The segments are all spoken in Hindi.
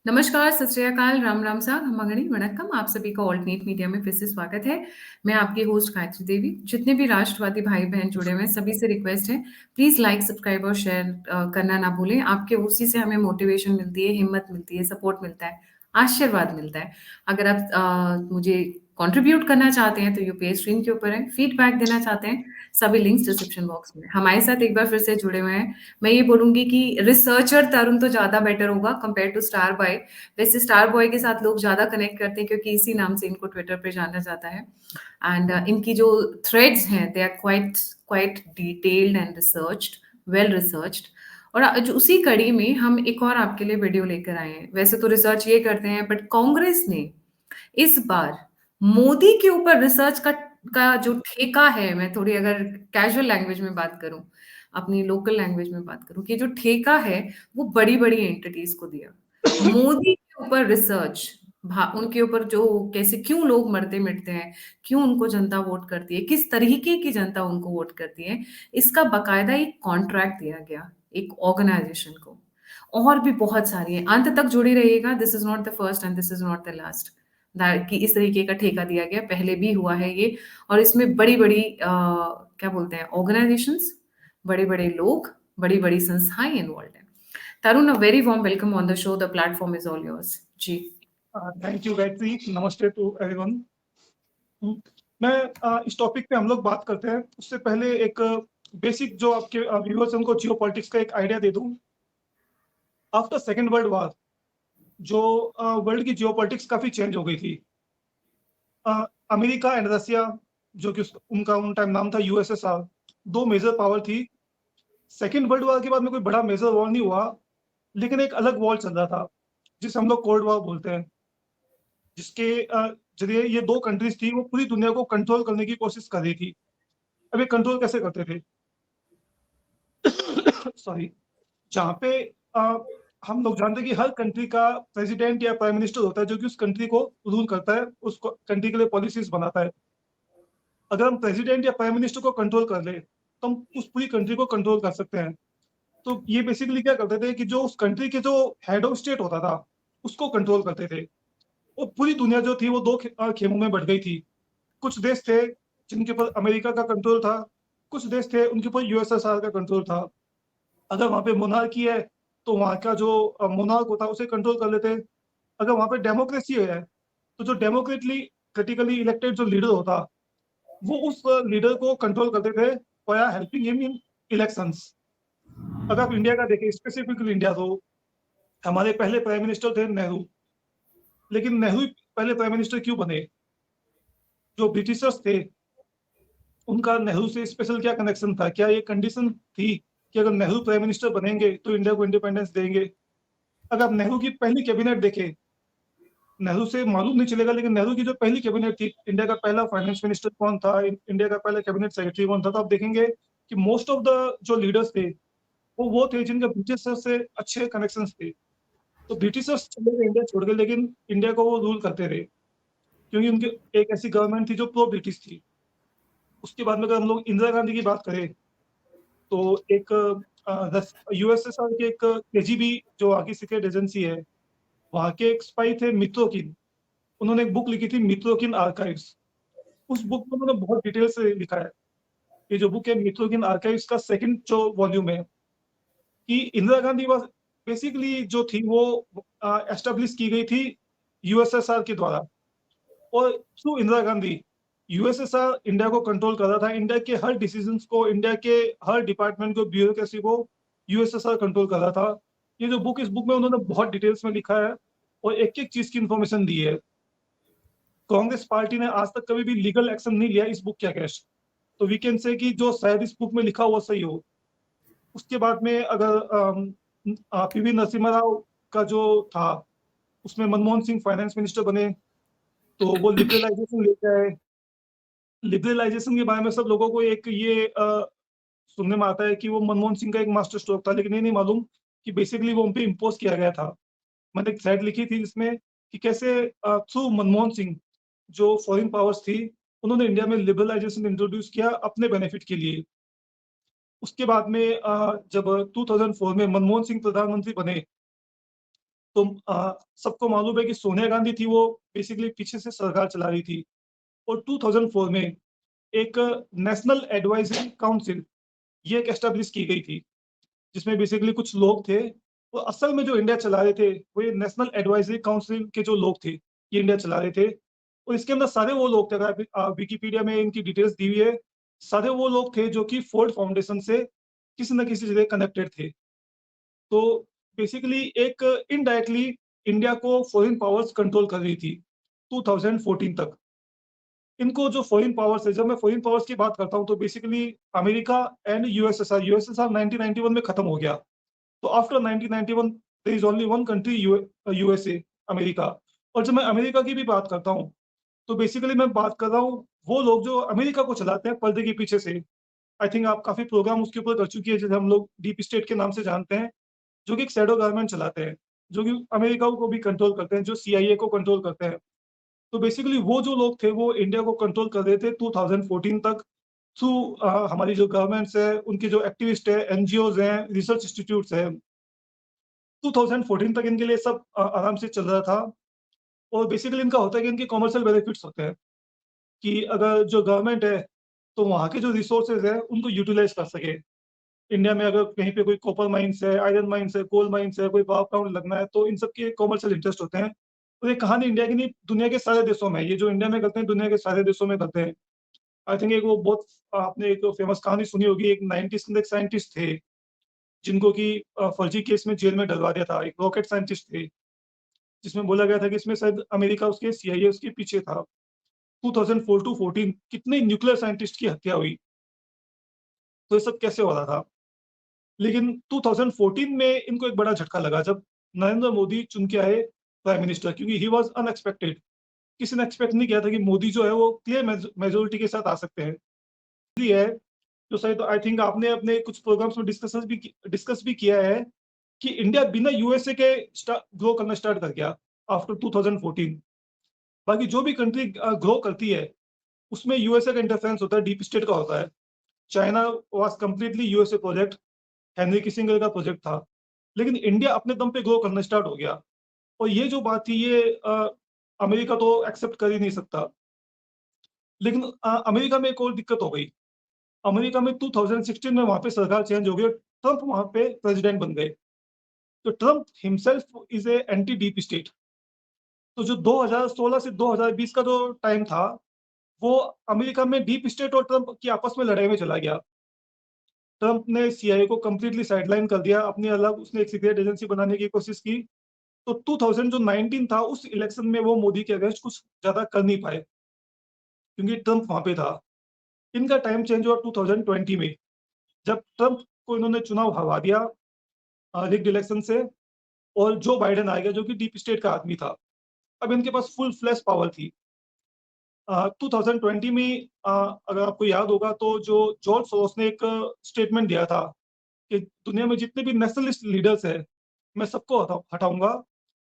नमस्कार, सत श्री अकाल, राम राम साहब, मंगनी वणक्कम। आप सभी का ऑल्टरनेट मीडिया में फिर से स्वागत है। मैं आपकी होस्ट गायत्री देवी। जितने भी राष्ट्रवादी भाई-बहन जुड़े हुए हैं, सभी से रिक्वेस्ट है, प्लीज़ लाइक, सब्सक्राइब और शेयर करना ना भूलें। आपके उसी से हमें मोटिवेशन मिलती है, हिम्मत मिलती है, सपोर्ट मिलता है, आशीर्वाद मिलता है। अगर आप मुझे कंट्रीब्यूट करना चाहते हैं, तो यूपीआई स्क्रीन के ऊपर है। फीडबैक देना चाहते हैं, सभी लिंक्स डिस्क्रिप्शन बॉक्स में हैं। हमारे साथ एक बार फिर से जुड़े हुए हैं। मैं ये बोलूँगी कि रिसर्चर तरुण तो ज़्यादा बेटर होगा कंपेयर टू स्टार बॉय। वैसे स्टार बॉय के साथ लोग ज़्यादा कनेक्ट करते हैं क्योंकि इसी नाम से इनको ट्विटर पे जाना जाता है। एंड इनकी जो थ्रेड्स हैं they are quite quite detailed and researched, well researched. और जो उसी कड़ी में हम एक और आपके लिए वीडियो लेकर आए हैं। वैसे तो रिसर्च ये करते हैं, बट कांग्रेस ने इस बार मोदी के ऊपर रिसर्च का जो ठेका है, मैं थोड़ी अगर कैजुअल लैंग्वेज में बात करूं, अपनी लोकल लैंग्वेज में बात करूं, कि जो ठेका है वो बड़ी बड़ी एंटिटीज को दिया। मोदी के ऊपर रिसर्च, उनके ऊपर जो कैसे क्यों लोग मरते मिटते हैं, क्यों उनको जनता वोट करती है, किस तरीके की जनता उनको वोट करती है, इसका बकायदा एक कॉन्ट्रैक्ट दिया गया एक ऑर्गेनाइजेशन को। और भी बहुत सारी है, अंत तक जुड़ी रहिएगा। This is not the first and this is not the last कि इस तरीके का ठेका दिया गया, पहले भी हुआ है ये। और इसमें बड़ी बड़ी क्या बोलते हैं, ऑर्गेनाइजेशंस, बड़े बड़े लोग, बड़ी बड़ी संस्थाएं इन्वॉल्व हैं। Tarun, a very warm welcome on the show. The platform is all yours. जी। थैंक यू गायत्री, नमस्ते टू एवरीवन। मैं इस टॉपिक पे हम लोग बात करते हैं उससे पहले एक बेसिक जो आपके व्यूअर्स उनको जियो पॉलिटिक्स का एक आइडिया दे दूं। आफ्टर सेकेंड वर्ल्ड वॉर जो वर्ल्ड की जियो पॉलिटिक्स काफी चेंज हो गई थी। अमेरिका एंड रसिया, जो कि उनका उन टाइम नाम था यूएसएसआर, दो मेजर पावर थी। सेकेंड वर्ल्ड वॉर के बाद में कोई बड़ा मेजर वॉर नहीं हुआ, लेकिन एक अलग वॉर चल रहा था जिसे हम लोग कोल्ड वॉर बोलते हैं, जिसके जरिए ये दो कंट्रीज थी वो पूरी दुनिया को कंट्रोल करने की कोशिश कर रही थी। अब ये कंट्रोल कैसे करते थे? सॉरी। जहाँ पे हम लोग जानते हैं कि हर कंट्री का प्रेसिडेंट या प्राइम मिनिस्टर होता है जो कि उस कंट्री को रूल करता है, उस कंट्री के लिए पॉलिसीज बनाता है। अगर हम प्रेसिडेंट या प्राइम मिनिस्टर को कंट्रोल कर ले तो हम उस पूरी कंट्री को कंट्रोल कर सकते हैं। तो ये बेसिकली क्या करते थे कि जो उस कंट्री के जो हेड ऑफ स्टेट होता था उसको कंट्रोल करते थे। और पूरी दुनिया जो थी वो दो खेमों में बढ़ गई थी। कुछ देश थे जिनके ऊपर अमेरिका का कंट्रोल था, कुछ देश थे उनके ऊपर यूएसएसआर का कंट्रोल था। अगर वहां पे मोनार्की है तो वहां का जो मोनार्क होता है उसे कंट्रोल कर लेते। अगर वहां पे डेमोक्रेसी है तो जो डेमोक्रेटली क्रिटिकली इलेक्टेड जो लीडर होता वो उस लीडर को कंट्रोल करते थे via helping him in elections. अगर आप इंडिया का देखें, स्पेसिफिकली इंडिया, तो हमारे पहले प्राइम मिनिस्टर थे नेहरू। लेकिन नेहरू पहले प्राइम मिनिस्टर क्यों बने? जो ब्रिटिशर्स थे उनका नेहरू से स्पेशल क्या कनेक्शन था? क्या ये कंडीशन थी कि अगर नेहरू प्राइम मिनिस्टर बनेंगे तो इंडिया को इंडिपेंडेंस देंगे? अगर आप नेहरू की पहली कैबिनेट देखें, नेहरू से मालूम नहीं चलेगा, लेकिन नेहरू की जो पहली कैबिनेट थी, इंडिया का पहला फाइनेंस मिनिस्टर कौन था, इंडिया का पहला कैबिनेट सेक्रेटरी कौन था, तो आप देखेंगे कि मोस्ट ऑफ द जो लीडर्स थे वो थे जिनके ब्रिटिशर्स से अच्छे कनेक्शन थे। तो ब्रिटिशर्स चले गए, इंडिया छोड़ गए, लेकिन इंडिया को वो रूल करते रहे क्योंकि उनकी एक ऐसी गवर्नमेंट थी जो प्रो ब्रिटिश थी। उसके बाद में अगर हम लोग इंदिरा गांधी की बात करें तो एक यूएसएसआर के एक केजीबी जो वहाँ की सीक्रेट एजेंसी है, वहाँ के एक स्पाई थे मित्रोकिन। उन्होंने एक बुक लिखी थी मित्रोकिन आर्काइव्स। उस बुक में उन्होंने बहुत डिटेल से लिखा है। ये जो बुक है मित्रोकिन आर्काइव्स का सेकंड जो वॉल्यूम है, कि इंदिरा गांधी वाज बेसिकली जो थी वो एस्टेब्लिश की गई थी यूएसएसआर के द्वारा। और through Indira Gandhi USSR India को कंट्रोल कर रहा था। इंडिया के हर डिसीजंस को, इंडिया के हर डिपार्टमेंट को, ब्यूरोक्रेसी को यूएसएसआर कंट्रोल कर रहा था। ये जो बुक, इस बुक में उन्होंने बहुत डिटेल्स में लिखा है और एक एक चीज की इंफॉर्मेशन दी है। कांग्रेस पार्टी ने आज तक कभी भी लीगल एक्शन नहीं लिया इस बुक के अगेंस्ट। तो वी कैन से कि जो शायद इस बुक में लिखा हुआ सही हो। उसके बाद में अगर पीवी नरसिम्हा राव का जो था, उसमें मनमोहन सिंह फाइनेंस मिनिस्टर बने तो वो लिबरलाइजेशन लेके आए। लिबरलाइजेशन के बारे में सब लोगों को एक ये सुनने में आता है कि वो मनमोहन सिंह का एक मास्टर स्ट्रोक था, लेकिन ये नहीं मालूम कि बेसिकली वो उन पे इम्पोज किया गया था। मैंने एक थ्रेड लिखी थी जिसमें कि कैसे थ्रू मनमोहन सिंह जो फॉरेन पावर्स थी उन्होंने इंडिया में लिबरलाइजेशन इंट्रोड्यूस किया अपने बेनिफिट के लिए। उसके बाद में जब 2004 में मनमोहन सिंह प्रधानमंत्री बने तो सबको मालूम है कि सोनिया गांधी थी, वो बेसिकली पीछे से सरकार चला रही थी। और 2004 में एक नेशनल एडवाइजरी काउंसिल ये एक एस्टेब्लिश की गई थी, जिसमें बेसिकली कुछ लोग थे। तो असल में जो इंडिया चला रहे थे, वो ये नेशनल एडवाइजरी काउंसिल के जो लोग थे, ये इंडिया चला रहे थे। और इसके अंदर सारे वो लोग थे, अगर विकिपीडिया में इनकी डिटेल्स दी हुई है, सारे वो लोग थे जो कि फोर्ड फाउंडेशन से किसी न किसी जगह कनेक्टेड थे। तो बेसिकली एक इनडायरेक्टली इंडिया को फॉरेन पावर्स कंट्रोल कर रही थी 2014 तक। इनको जो फॉरेन पावर्स है, जब मैं फॉरेन पावर्स की बात करता हूँ, तो basically America and USSR. USSR 1991 में खत्म हो गया। तो after 1991 there is only one country, USA, America. और जब मैं अमेरिका की भी बात करता हूँ, तो बेसिकली मैं बात कर रहा हूँ वो लोग जो अमेरिका को चलाते हैं पर्दे के पीछे से। आई थिंक आप काफी प्रोग्राम उसके ऊपर कर चुकी है, जैसे हम लोग डीप स्टेट के नाम से जानते हैं, जो कि एक शैडो गवर्नमेंट चलाते हैं, जो कि अमेरिका को भी कंट्रोल करते हैं, जो सीआईए को कंट्रोल करते हैं। तो बेसिकली वो जो लोग थे, वो इंडिया को कंट्रोल कर रहे थे 2014 तक, थ्रू हमारी जो गवर्नमेंट्स है, उनके जो एक्टिविस्ट है, एनजीओज हैं, रिसर्च इंस्टीट्यूट्स हैं। 2014 तक इनके लिए सब आराम से चल रहा था। और बेसिकली इनका होता है कि इनके कमर्शियल बेनिफिट्स होते हैं, कि अगर जो गवर्नमेंट है, तो वहाँ के जो रिसोर्सेज है उनको यूटिलाइज कर सके। इंडिया में अगर कहीं पे कोई कॉपर माइंस है, आयरन माइंस है, कोल माइंस है, कोई पावर प्लांट लगना है, तो इन सब के कमर्शियल इंटरेस्ट होते हैं। और ये कहानी इंडिया की नहीं, दुनिया के सारे देशों में, ये जो इंडिया में करते हैं, दुनिया के सारे देशों में करते हैं। आई थिंक एक वो बहुत आपने एक फेमस कहानी सुनी होगी, एक 90s के अंदर एक साइंटिस्ट थे, जिनको कि फर्जी केस में जेल में डलवा दिया था। एक रॉकेट साइंटिस्ट थे, जिसमें बोला गया था कि इसमें शायद अमेरिका उसके सीआईए उसके पीछे था। 2004 टू 14 कितने न्यूक्लियर साइंटिस्ट की हत्या हुई। तो ये सब कैसे हो रहा था? लेकिन 2014 में इनको एक बड़ा झटका लगा, जब नरेंद्र मोदी चुन के आए प्राइम मिनिस्टर, क्योंकि ही वाज अनएक्सपेक्टेड। किसी ने एक्सपेक्ट नहीं किया था कि मोदी जो है वो क्लियर मेजोरिटी के साथ आ सकते हैं। इसलिए है, जो शायद आई थिंक आपने अपने कुछ प्रोग्राम्स में डिस्कस भी किया है, कि इंडिया बिना यूएसए के ग्रो करना स्टार्ट कर गया आफ्टर 2014। बाकी जो भी कंट्री ग्रो करती है, उसमें यूएसए का इंटरफेरेंस होता है, डीप स्टेट का होता है। China was completely USA project, Henry Kissinger का प्रोजेक्ट था। लेकिन इंडिया अपने दम पे ग्रो करना स्टार्ट हो गया। और ये जो बात थी, ये अमेरिका तो एक्सेप्ट कर ही नहीं सकता। लेकिन अमेरिका में एक और दिक्कत हो गई। अमेरिका में 2016 में वहां पे सरकार चेंज हो गई, ट्रंप वहां पे प्रेसिडेंट बन गए। तो Trump himself is a anti deep state. तो जो 2016 से 2020 का जो टाइम था, वो अमेरिका में डीप स्टेट और ट्रंप की आपस में लड़ाई में चला गया। ट्रंप ने सीआईए को कंप्लीटली साइडलाइन कर दिया, अपनी अलग उसने एक सीक्रेट एजेंसी बनाने की कोशिश की। तो 2019 था, उस इलेक्शन में वो मोदी के अगेंस्ट कुछ ज्यादा कर नहीं पाए, क्योंकि ट्रंप वहां पे था। इनका टाइम चेंज हुआ 2020 में, जब ट्रंप को इन्होंने चुनाव हरा दिया रिग्ड इलेक्शन से, और जो बाइडेन आ गया, जो कि डीप स्टेट का आदमी था। अब इनके पास फुल फ्लैश पावर थी। 2020 में अगर आपको याद होगा, तो जो जॉर्ज सोरोस ने एक स्टेटमेंट दिया था कि दुनिया में जितने भी नेशनलिस्ट लीडर्स हैं, मैं सबको हटाऊंगा।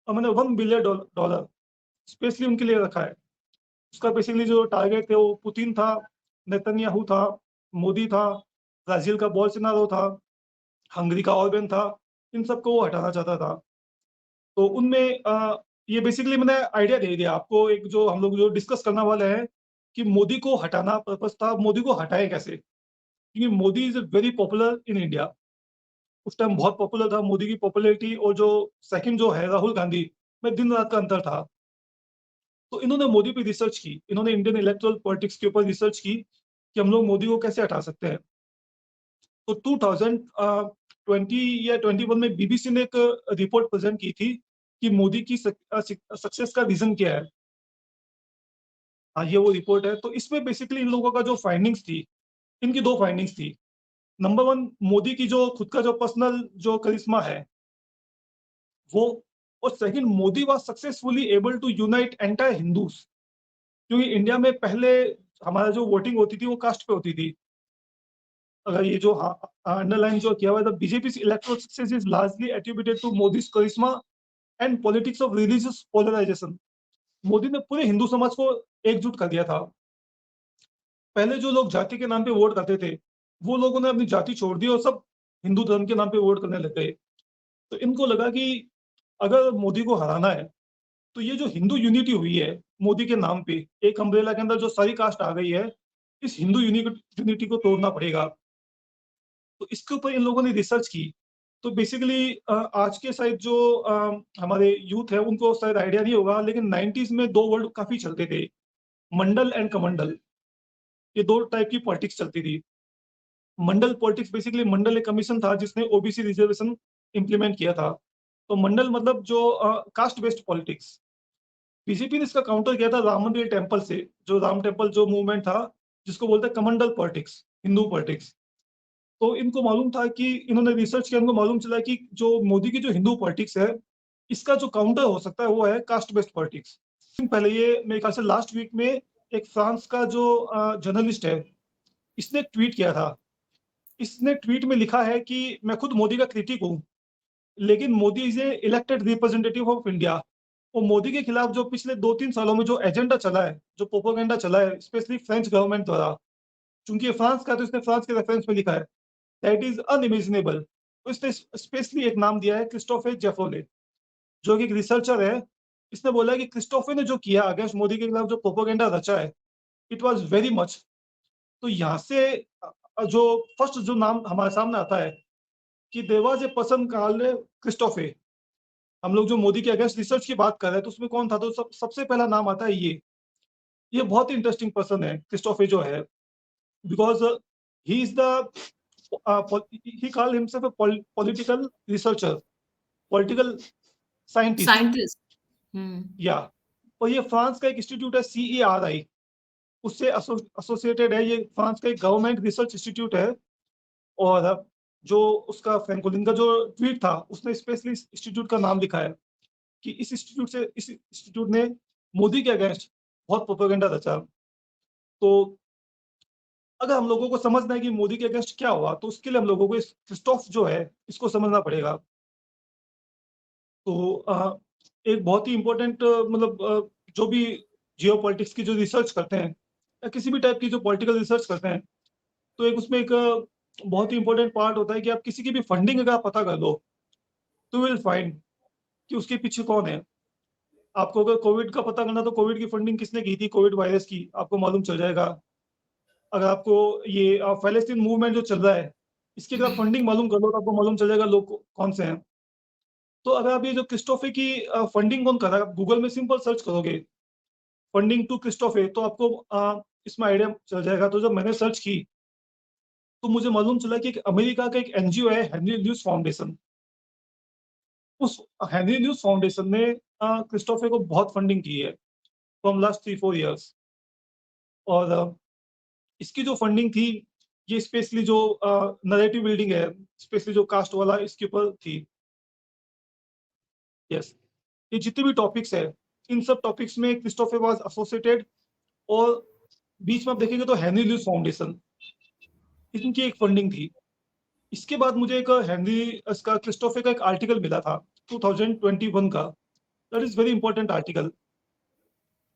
और मैंने $1 बिलियन स्पेशली उनके लिए रखा है। उसका बेसिकली जो टारगेट थे, वो पुतिन था, नेतन्याहू था, मोदी था, ब्राजील का बोल्सोनारो था, हंगरी का ऑर्बेन था। इन सबको वो हटाना चाहता था। तो उनमें ये बेसिकली मैंने आइडिया दे दिया आपको, एक जो हम लोग जो डिस्कस करने वाले हैं, कि मोदी को हटाना पर्पस था, मोदी को हटाए कैसे, क्योंकि Modi is very popular in India. उस टाइम बहुत पॉपुलर था मोदी की पॉपुलैरिटी। और जो सेकंड जो है राहुल गांधी, में दिन रात का अंतर था। तो इन्होंने मोदी पे रिसर्च की, इन्होंने इंडियन इलेक्टोरल पॉलिटिक्स के ऊपर रिसर्च की, कि हम लोग मोदी को कैसे हटा सकते हैं। तो 2020 या 21 में बीबीसी ने एक रिपोर्ट प्रेजेंट की थी, कि मोदी की सक्सेस का रीजन क्या है। हाँ, ये वो रिपोर्ट है। तो इसमें बेसिकली इन लोगों का जो फाइंडिंग्स थी, इनकी दो फाइंडिंग्स थी। नंबर वन, मोदी की जो खुद का जो पर्सनल जो करिश्मा है, वो। और second, Modi was successfully able to unite entire Hindus. क्योंकि इंडिया में पहले हमारा जो वोटिंग होती थी, वो कास्ट पे होती थी। अगर ये जो अंडरलाइन जो किया हुआ है, BJP electoral success is largely attributed to Modi's करिश्मा and politics of religious polarisation. Modi ने पूरे हिंदू समाज को एकजुट कर दिया था। पहले जो लोग जाति के नाम पे वोट करते थे, वो लोगों ने अपनी जाति छोड़ दी और सब हिंदू धर्म के नाम पे वोट करने लग गए। तो इनको लगा कि अगर मोदी को हराना है तो ये जो हिंदू यूनिटी हुई है मोदी के नाम पे, एक अम्ब्रेला के अंदर जो सारी कास्ट आ गई है, इस हिंदू यूनिटी को तोड़ना पड़ेगा। तो इसके ऊपर इन लोगों ने रिसर्च की। तो बेसिकली आज के शायद जो हमारे यूथ है उनको शायद आइडिया नहीं होगा, लेकिन 90s में 2 वर्ड काफी चलते थे, मंडल एंड कमंडल। ये 2 टाइप की पॉलिटिक्स चलती थी। मंडल पॉलिटिक्स, बेसिकली मंडल एक कमीशन था जिसने ओबीसी रिजर्वेशन इम्प्लीमेंट किया था। तो मंडल मतलब जो कास्ट बेस्ड पॉलिटिक्स। बीजेपी ने इसका काउंटर किया था राम मंदिर टेम्पल से, जो राम टेम्पल जो मूवमेंट था, जिसको बोलते हैं कमंडल पॉलिटिक्स, हिंदू पॉलिटिक्स। तो इनको मालूम था कि इन्होंने रिसर्च किया, इनको मालूम चला कि जो मोदी की जो हिंदू पॉलिटिक्स है, इसका जो काउंटर हो सकता है वो है कास्ट बेस्ड पॉलिटिक्स। पहले ये मेरे ख्याल से लास्ट वीक में एक फ्रांस का जो जर्नलिस्ट है, इसने ट्वीट किया था। इसने ट्वीट में लिखा है कि मैं खुद मोदी का क्रिटिक हूँ, लेकिन Modi is a elected representative of India. वो मोदी के खिलाफ जो पिछले 2-3 सालों में जो एजेंडा चला है, जो प्रोपेगेंडा चला है, स्पेशली फ्रेंच गवर्नमेंट द्वारा, चूंकि ये फ्रांस का, तो इसने फ्रांस के रेफरेंस में लिखा है दैट इज अनइमेजिनेबल। तो इसने स्पेशली एक नाम दिया है क्रिस्टोफर जेफोले, जो कि एक रिसर्चर है। इसने बोला है कि क्रिस्टोफर ने जो किया अगेंस्ट मोदी के खिलाफ जो प्रोपेगेंडा रचा है, इट वाज वेरी मच। तो यहाँ से जो फर्स्ट जो नाम हमारे सामने आता है कि there was a person called Christopher. हम लोग जो मोदी के अगेंस्ट रिसर्च की बात कर रहे हैं तो उसमें कौन था, तो सबसे पहला नाम आता है ये बहुत ही इंटरेस्टिंग पर्सन है क्रिस्टोफर जो है, because he is the he called himself a political researcher, political scientist। Scientist. Hmm. या और ये फ्रांस का एक इंस्टीट्यूट है CERI, उससे एसोसिएटेड है। ये फ्रांस का एक गवर्नमेंट रिसर्च इंस्टीट्यूट है। और जो उसका फ्रैंकोलिन का जो ट्वीट था, उसने स्पेशली इस इंस्टीट्यूट का नाम लिखा है कि इस इंस्टीट्यूट ने मोदी के अगेंस्ट बहुत प्रोपेगेंडा रचा। तो अगर हम लोगों को समझना है कि मोदी के अगेंस्ट क्या हुआ, तो उसके लिए हम लोगों को इस क्रिस्टोफ जो है इसको समझना पड़ेगा। तो एक बहुत ही इम्पोर्टेंट मतलब जो भी जियो पॉलिटिक्स की जो रिसर्च करते हैं या किसी भी टाइप की जो पॉलिटिकल रिसर्च करते हैं, तो एक उसमें एक बहुत ही इम्पोर्टेंट पार्ट होता है कि आप किसी की भी फंडिंग अगर आप पता कर लो, तो विल फाइंड कि उसके पीछे कौन है। आपको अगर कोविड का पता करना, तो कोविड की फंडिंग किसने की थी, कोविड वायरस की, आपको मालूम चल जाएगा। अगर आपको ये फ़लस्तीन मूवमेंट जो चल रहा है, इसकी अगर फंडिंग मालूम कर लो, तो आपको मालूम चल जाएगा लोग कौन से हैं। तो अगर आप ये जो क्रिस्टोफे की फंडिंग कौन कर रहा है, आप गूगल में सिंपल सर्च करोगे फंडिंग टू क्रिस्टोफे, तो आपको इसमें आइडिया चल जाएगा। तो जब मैंने सर्च की, तो मुझे मालूम चला कि एक अमेरिका का एक एनजीओ है, हेनरी ल्यूस फाउंडेशन। उस हेनरी ल्यूस फाउंडेशन ने क्रिस्टोफे को बहुत फंडिंग की है फ्रॉम लास्ट 3-4 इयर्स। और इसकी जो फंडिंग थी, ये स्पेशली जो नैरेटिव बिल्डिंग है, स्पेशली जो कास्ट वाला, इसके ऊपर थी। यस, ये जितने भी टॉपिक्स है, इन सब टॉपिक्स में क्रिस्टोफर वाज एसोसिएटेड। और बीच में आप देखेंगे तो हेनरी ल्यूस फाउंडेशन, इनकी एक फंडिंग थी। इसके बाद मुझे एक हेनरी इसका क्रिस्टोफर का एक आर्टिकल मिला था 2021 का। That is very important article.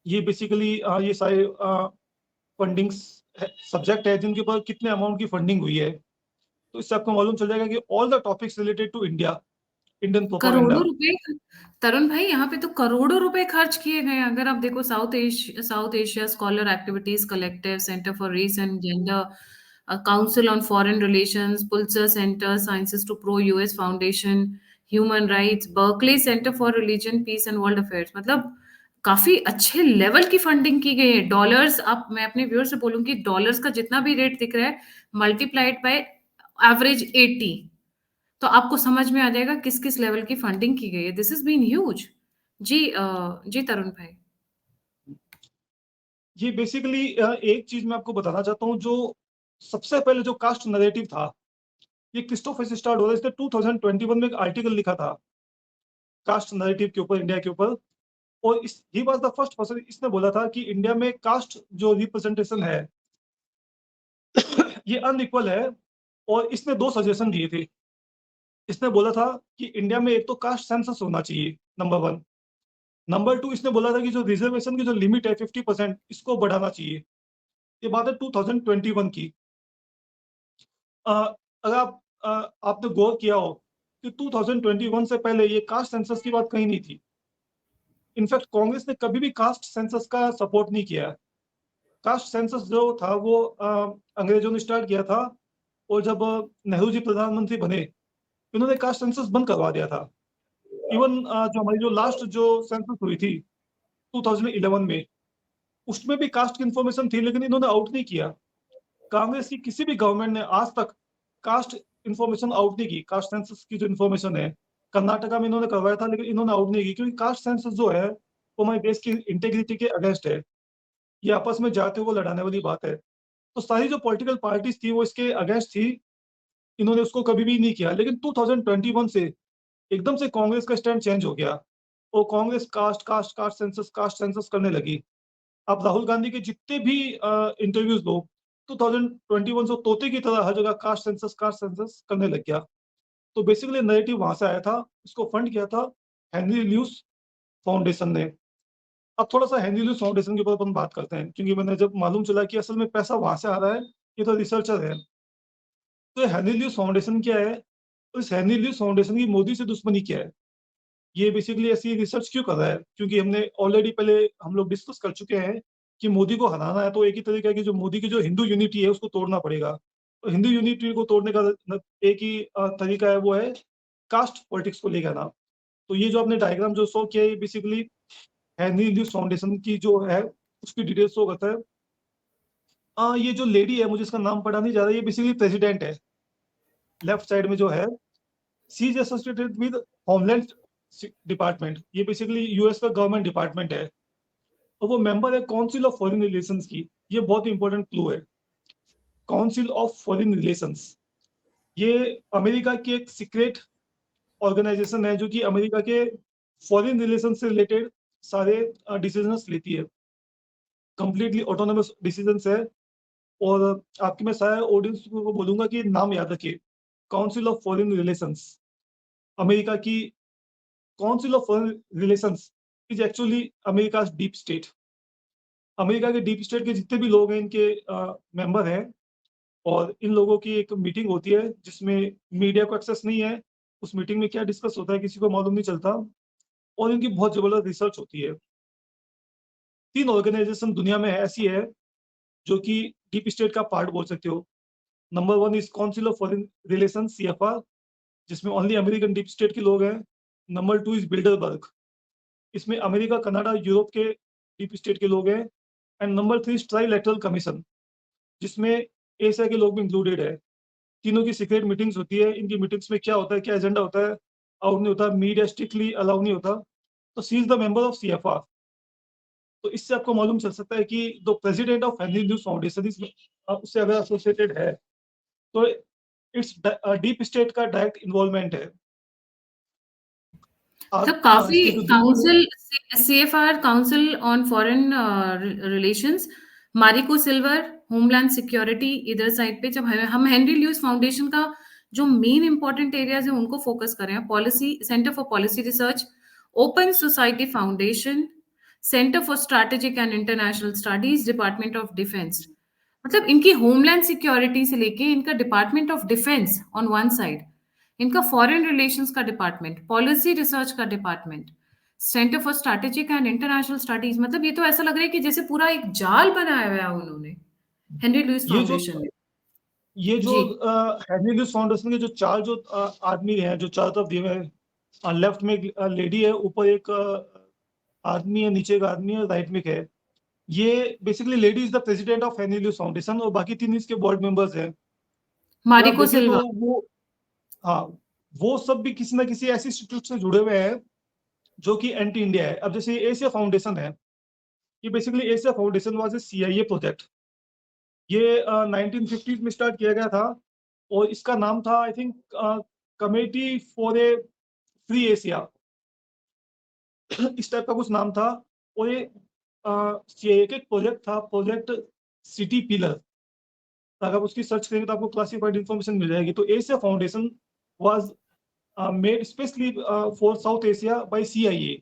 ये बेसिकली ये सारे फंडिंग्स सब्जेक्ट है जिनके ऊपर कितने अमाउंट की फंडिंग हुई है। तो इससे आपको मालूम चल जाएगा कि all the topics related to India, Indian करोड़ों प्रोपेगेंडा। रुपए। तरुण भाई, यहाँ पे तो करोड़ों रुपए खर्च किए गए हैं। अगर आप देखो, South Asia scholar activities collective, centre for race and gender, council on foreign relations, Pulitzer centre, sciences to pro US foundation, human rights, Berkeley centre for religion peace and world affairs. मतलब काफी अच्छे लेवल की फंडिंग की गई है। डॉलर्स, आप, मैं अपने व्यूअर से बोलूंगी, डॉलर्स का जितना भी रेट दिख रहा है, मल्टीप्लाइड बाय एवरेज 80, तो आपको समझ में आ जाएगा किस किस लेवल की फंडिंग की गई है। This is been huge. जी जी तरुण भाई। ये बेसिकली एक चीज मैं आपको बताना चाहता हूँ, जो सबसे पहले जो कास्ट नैरेटिव था, ये क्रिस्टोफर से स्टार्ट हो रहा है। इसने 2021 में एक आर्टिकल लिखा था कास्ट नैरेटिव के ऊपर, इंडिया के ऊपर। और इस he was the first person. इसने बोला था कि इंडिया में कास्ट जो रिप्रेजेंटेशन है ये अनइक्वल है। और इसने 2 सजेशन दिए थे। इसने बोला था कि इंडिया में एक तो कास्ट सेंसस होना चाहिए, नंबर 1। नंबर 2, इसने बोला था कि जो रिजर्वेशन की जो लिमिट है 50%, इसको बढ़ाना चाहिए। ये बात है 2021 की। अ, अगर आपने गौर किया हो कि 2021 से पहले ये कास्ट सेंसस की बात कहीं नहीं थी। इनफैक्ट कांग्रेस ने कभी भी कास्ट सेंसस का सपोर्ट नहीं किया। कास्ट सेंसस जो था वो अंग्रेजों ने स्टार्ट किया था, और जब नेहरू जी प्रधानमंत्री बने, इन्होंने कास्ट सेंसस बंद करवा दिया था। इवन जो हमारी जो लास्ट जो सेंसस हुई थी 2011 में, उसमें भी कास्ट की इंफॉर्मेशन थी, लेकिन इन्होंने आउट नहीं किया। कांग्रेस की किसी भी गवर्नमेंट ने आज तक कास्ट इंफॉर्मेशन आउट नहीं की। कास्ट सेंसस की जो इंफॉर्मेशन है, कर्नाटका में इन्होंने करवाया था, लेकिन इन्होंने आउट नहीं की, क्योंकि कास्ट सेंसस जो है वो हमारे देश की इंटेग्रिटी के अगेंस्ट है। ये आपस में जातियों को लड़ाने वाली बात है। तो सारी जो पॉलिटिकल पार्टीज थी वो इसके अगेंस्ट थी, इन्होंने उसको कभी भी नहीं किया। लेकिन 2021 से एकदम से कांग्रेस का स्टैंड चेंज हो गया, और कांग्रेस कास्ट सेंसस करने लगी। आप राहुल गांधी के जितने भी इंटरव्यूज लो, 2021 से तोते की तरह हर जगह कास्ट सेंसस करने लग गया। तो बेसिकली नैरेटिव वहां से आया था। इसको फंड किया था हेनरी ल्यूस फाउंडेशन ने। अब थोड़ा सा हेनरी ल्यूस फाउंडेशन के ऊपर अपन बात करते हैं, क्योंकि मैंने जब मालूम चला कि असल में पैसा वहां से आ रहा है, ये तो रिसर्चर है। तो हेनरी ल्यूस फाउंडेशन क्या है, और इस हेनरी ल्यूस फाउंडेशन की मोदी से दुश्मनी क्या है, ये बेसिकली ऐसी रिसर्च क्यों कर रहा है? क्योंकि हमने ऑलरेडी पहले हम लोग डिस्कस कर चुके हैं कि मोदी को हराना है तो एक ही तरीका है कि जो मोदी की जो हिंदू यूनिटी है उसको तोड़ना पड़ेगा। तो हिंदू यूनिटी को तोड़ने का एक ही तरीका है, वो है कास्ट पॉलिटिक्स को लेकर आना। तो ये जो आपने डायग्राम जो शो किया है, बेसिकली हेनरी ल्यूस फाउंडेशन की जो है उसकी डिटेल्स शो करता है। ये जो लेडी है, मुझे इसका नाम पता नहीं जा रहा, ये बेसिकली प्रेसिडेंट है। लेफ्ट साइड में जो है, she is associated with homeland department. ये बेसिकली यूएस का गवर्नमेंट डिपार्टमेंट है, और वो मेंबर है काउंसिल ऑफ फॉरेन रिलेशंस की। ये बहुत इंपॉर्टेंट क्लू है, काउंसिल ऑफ फॉरेन रिलेशंस। ये अमेरिका की एक सीक्रेट ऑर्गेनाइजेशन है, जो कि अमेरिका के फॉरेन रिलेशन से रिलेटेड सारे डिसीजंस लेती है। कंप्लीटली ऑटोनोमस डिसीजंस है। और आपकी मैं सारे ऑडियंस को बोलूंगा कि नाम याद रखिए, council of foreign relations. America की council of foreign relations is actually America deep state. America के डीप स्टेट के जितने भी लोग हैं, इनके मेंबर हैं। और इन लोगों की एक मीटिंग होती है जिसमें मीडिया को एक्सेस नहीं है। उस मीटिंग में क्या डिस्कस होता है किसी को मालूम नहीं चलता, और इनकी बहुत जबरदस्त रिसर्च होती है। 3 ऑर्गेनाइजेशन दुनिया में ऐसी है जो कि डीप स्टेट का पार्ट बोल सकते हो। Number 1 is council of foreign relation, CFR, जिसमें ओनली अमेरिकन डीप स्टेट के लोग हैं। नंबर 2 इज बिल्डरबर्ग, इसमें अमेरिका, कनाडा, यूरोप के डीप स्टेट के लोग हैं। And number 3 is trilateral commission, जिसमें एशिया के लोग भी इंक्लूडेड है। तीनों की सीक्रेट मीटिंग्स होती है। इनकी मीटिंग्स में क्या होता है, क्या एजेंडा होता है, आउट नहीं होता। मीडिया स्ट्रिक्टली अलाउ नहीं होता। तो she is the member of CFR। तो इससे आपको मालूम चल सकता है कि the president of Henry Luce foundation उससे अगर एसोसिएटेड है, तो इट्स डीप स्टेट का डायरेक्ट इन्वॉल्वमेंट है। मतलब काफी इसकी जो दूसरी, council, CFR council on foreign relations, Mariko Silver homeland security, इधर साइड पे जब हम हेनरी ल्यूइस फाउंडेशन का जो मेन इंपॉर्टेंट एरियाज है उनको फोकस करें, policy centre for policy research, open society foundation, centre for strategic and international studies, department of defence. मतलब इनकी होमलैंड सिक्योरिटी से लेके इनका department of defence on one side, इनका फॉरेन रिलेशंस का डिपार्टमेंट, पॉलिसी रिसर्च का department, centre for strategic and international studies. मतलब ये तो ऐसा लग रहा है कि जैसे पूरा एक जाल बनाया हुआ है उन्होंने हेनरी लुइस ये जो फाउंडेशन ने। ये जो जी। हेनरी लुइस फाउंडेशन के जो चार जो आदमी हैं, जो चारों तरफ दिए हुए हैं, लेफ्ट में एक लेडी है, ऊपर एक आदमी है, नीचे एक आदमी है, राइट में एक है। ये basically lady is the president of Henry Louis foundation, और बाकी 3 इसके बोर्ड मेंबर्स हैं। अगर आप मारिको देखें तो सिल्वा। वो, हाँ, वो सब भी किसी ना किसी ऐसे इंस्टीट्यूट से जुड़े हुए हैं जो कि एंटी इंडिया है। अब जैसे एशिया फाउंडेशन है, ये basically Asia foundation was a CIA project. ये 1950s में स्टार्ट किया गया था, और इसका नाम था I think committee for a free Asia, इस टाइप का कुछ नाम था। और ये CIA का एक प्रोजेक्ट था, प्रोजेक्ट सिटी पिलर। अगर आप उसकी सर्च करेंगे तो आपको क्लासिफाइड इंफॉर्मेशन मिल जाएगी। तो Asia foundation was made specially for South Asia by CIA।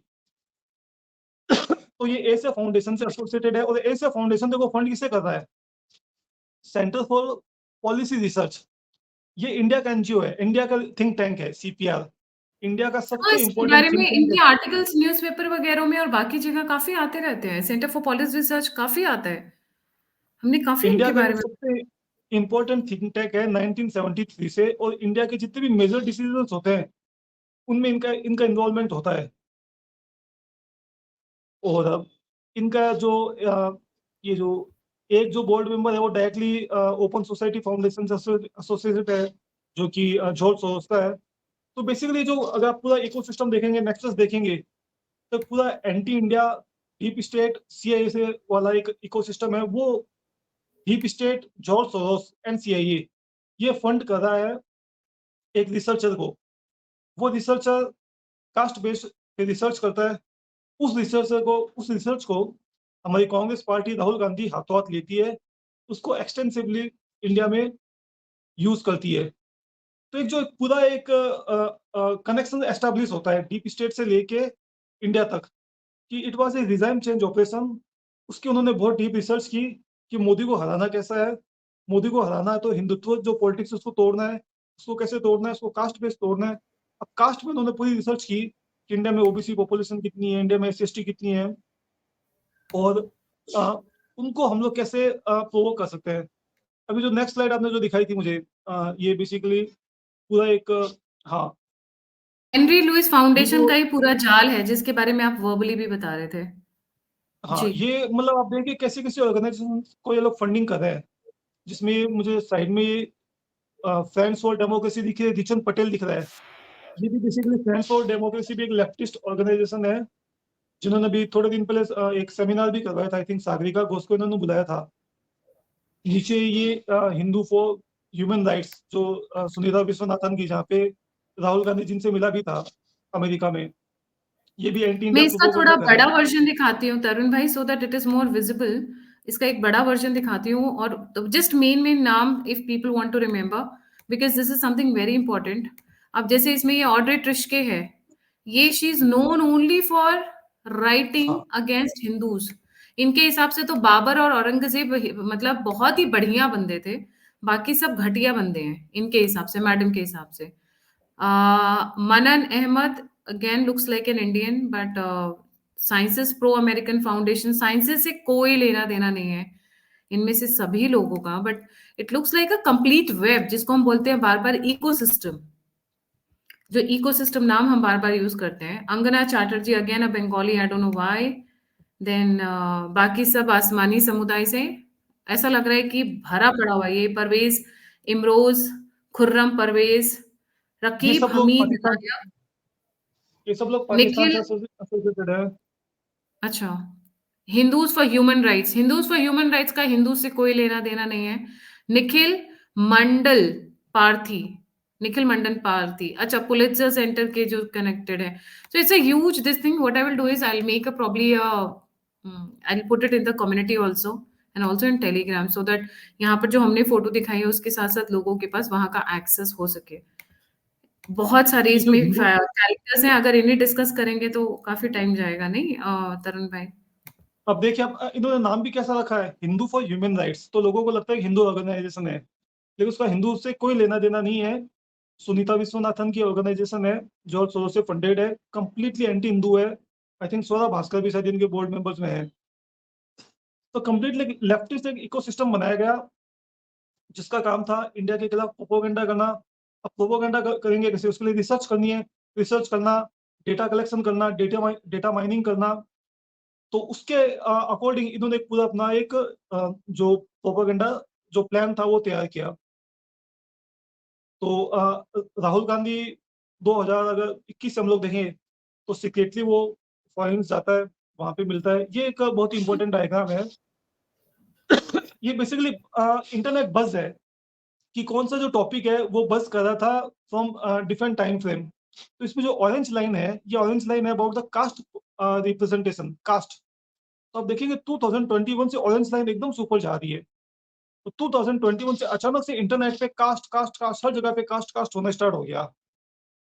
तो ये एशिया फाउंडेशन से एसोसिएटेड है, और एशिया फाउंडेशन देखो फंड किसे कर रहा है, सेंटर फॉर पॉलिसी रिसर्च। ये इंडिया का एनजीओ है, इंडिया का थिंक टैंक है सीपीआर, इंडिया का तो सबसे इसके इम्पोर्टेंट बारे में थिंक टैंक है। इनके आर्टिकल्स न्यूज़पेपर वगैरह में और बाकी जगह काफ़ी आते रहते हैं। सेंटर फॉर पॉलिसी रिसर्च काफ़ी आता है। हमने काफ़ी इंडिया इनके का बारे ये में। सबसे इम्पोर्टेंट थिंक टैंक है 1973 से, और इंडिया के जितने भी मेजर डिसीजंस होते हैं उनमें इनका इनका इन्वॉल्वमेंट होता है। और इनका जो ये जो एक जो बोर्ड मेंबर है वो डायरेक्टली ओपन सोसाइटी फाउंडेशन से एसोसिएटेड है, जो कि जॉर्ज सोरोस का है। तो बेसिकली जो अगर आप पूरा इकोसिस्टम देखेंगे, नेक्सस देखेंगे, तो पूरा anti India deep state CIA से वाला एक इकोसिस्टम है। वो deep state, George Soros and CIA ये फंड कर रहा है एक रिसर्चर को। वो रिसर्चर कास्ट बेस्ड पे रिसर्च करता है। उस रिसर्च को हमारी कांग्रेस पार्टी राहुल गांधी हाथों हाथ लेती है, उसको एक्सटेंसिवली इंडिया में यूज करती है। तो एक जो पूरा एक कनेक्शन एस्टेब्लिश होता है डीप स्टेट से लेके इंडिया तक, कि it was a regime change operation. उसकी उन्होंने बहुत डीप रिसर्च की कि मोदी को हराना कैसा है। मोदी को हराना है तो हिंदुत्व जो पॉलिटिक्स उसको तोड़ना है, उसको कैसे तोड़ना है, उसको कास्ट बेस्ड तोड़ना है। अब कास्ट में उन्होंने पूरी रिसर्च की कि इंडिया में ओबीसी पॉपुलेशन कितनी है, इंडिया में एससी कितनी है, और अ, उनको हम लोग कैसे प्रोवोक कर सकते हैं। अभी जो नेक्स्ट स्लाइड आपने जो दिखाई थी मुझे, ये बेसिकली पूरा एक हाँ, हेनरी लुइस ये फाउंडेशन जो का ही पूरा जाल है जिसके बारे में आप वर्बली भी बता रहे थे। हाँ, जी। ये मतलब आप देखिए कैसे कैसे ऑर्गेनाइजेशन को ये लोग फंडिंग कर रहे हैं। जिसमें मुझे साइड में फ्रेंड्स फॉर डेमोक्रेसी दिख रही है, रिचन पटेल दिख रहा है। ये भी बेसिकली फ्रेंड्स फॉर डेमोक्रेसी भी एक लेफ्टिस्ट ऑर्गेनाइजेशन है, जिन्होंने भी थोड़े दिन पहले एक सेमिनार भी करवाया था। आई थिंक सागरिका घोष को इन्होंने बुलाया था। नीचे ये हिंदू फॉर ह्यूमन राइट्स, जो सुनीता विश्वनाथन की, जहाँ पे राहुल गांधी जिनसे मिला भी था अमेरिका में, ये भी एंटी मैं इंडिया इसका थोड़ा प्रोपोगेंडा कर रहे बड़ा हैं। वर्जन दिखाती हूँ तरुण भाई, so that it is more visible. इसका एक बड़ा वर्जन दिखाती हूँ, और जस्ट मेन मेन नाम if people want to remember, because this is something very important. अब जैसे इसमें ये ऑड्रे ट्रिश्के है, ये she is known only for writing हाँ, अगेंस्ट हिंदूज। इनके हिसाब से तो बाबर और औरंगजेब मतलब बहुत ही बढ़िया बंदे थे, बाकी सब घटिया बंदे हैं इनके हिसाब से, मैडम के हिसाब से। Manan Ahmad again looks like an Indian, but sciences pro American foundation, sciences से कोई लेना देना नहीं है इनमें से सभी लोगों का, but it looks like a complete web, जिसको हम बोलते हैं बार बार इकोसिस्टम। जो इकोसिस्टम नाम हम बार बार यूज करते हैं। Angana Chatterjee again a Bengali, I don't know why. Then बाकी सब आसमानी समुदाय से ऐसा लग रहा है कि भरा पड़ा हुआ है। ये परवेज इमरोज, खुर्रम परवेज, ये रकीब सब लोग हमीद पाकिस्तान इनाया, ये सब लोग पाकिस्तान निखिल। से एसोसिएटेड है। अच्छा, Hindus for human rights, Hindus for human rights का हिंदू से कोई लेना देना नहीं है। निखिल मंडल पार्थी, निखिल मंडन पार्थी, अच्छा पुलित्जर सेंटर के जो कनेक्टेड है। So it's a huge this thing. What I will do is I will make a probably I will put it in the community also, and also in Telegram, so that यहाँ पर जो हमने फोटो दिखाई है उसके साथ साथ लोगों के पास वहां का एक्सेस हो सके। बहुत सारे ये जो इसमें हिंदू, कैरेक्टर्स हैं, अगर इन्हें डिस्कस करेंगे तो काफी टाइम जाएगा, नहीं तरुण भाई? अब देखिए, अब इन्होंने नाम भी कैसा रखा है, हिंदू फॉर ह्यूमन राइट्स, तो लोगों को लगता है कि हिंदू ऑर्गेनाइजेशन है, लेकिन उसका हिंदू से कोई लेना देना नहीं है। सुनीता विश्वनाथन की ऑर्गेनाइजेशन है, जॉर्ज सोरोस से फंडेड है, कंप्लीटली एंटी हिंदू है। आई थिंक स्वरा भास्कर भी शायद इनके बोर्ड मेंबर्स में है। तो कंप्लीटली लेफ्टिस्ट एक इकोसिस्टम बनाया गया, जिसका काम था इंडिया के खिलाफ प्रोपोगेंडा करना। अब प्रोपोगेंडा करेंगे कैसे, उसके लिए रिसर्च करनी है, रिसर्च करना, डेटा कलेक्शन करना, डेटा माइनिंग करना। तो उसके अकॉर्डिंग इन्होंने पूरा अपना एक जो प्रोपेगेंडा जो प्लान था वो तैयार किया। तो राहुल गांधी 2000 अगर 21 से हम लोग देखें, तो सीक्रेटली वो फॉरेन जाता है, वहां पे मिलता है। ये एक बहुत ही इंपॉर्टेंट डायग्राम है। ये बेसिकली इंटरनेट बज है कि कौन सा जो टॉपिक है वो बज कर रहा था फ्रॉम डिफरेंट टाइम फ्रेम। तो इसमें जो ऑरेंज लाइन है, ये ऑरेंज लाइन है about the caste representation, caste. तो आप देखेंगे 2021 से ऑरेंज लाइन एकदम से ऊपर जा रही है। तो 2021 से अचानक से इंटरनेट पे कास्ट कास्ट कास्ट हर जगह पे कास्ट कास्ट होना स्टार्ट हो गया।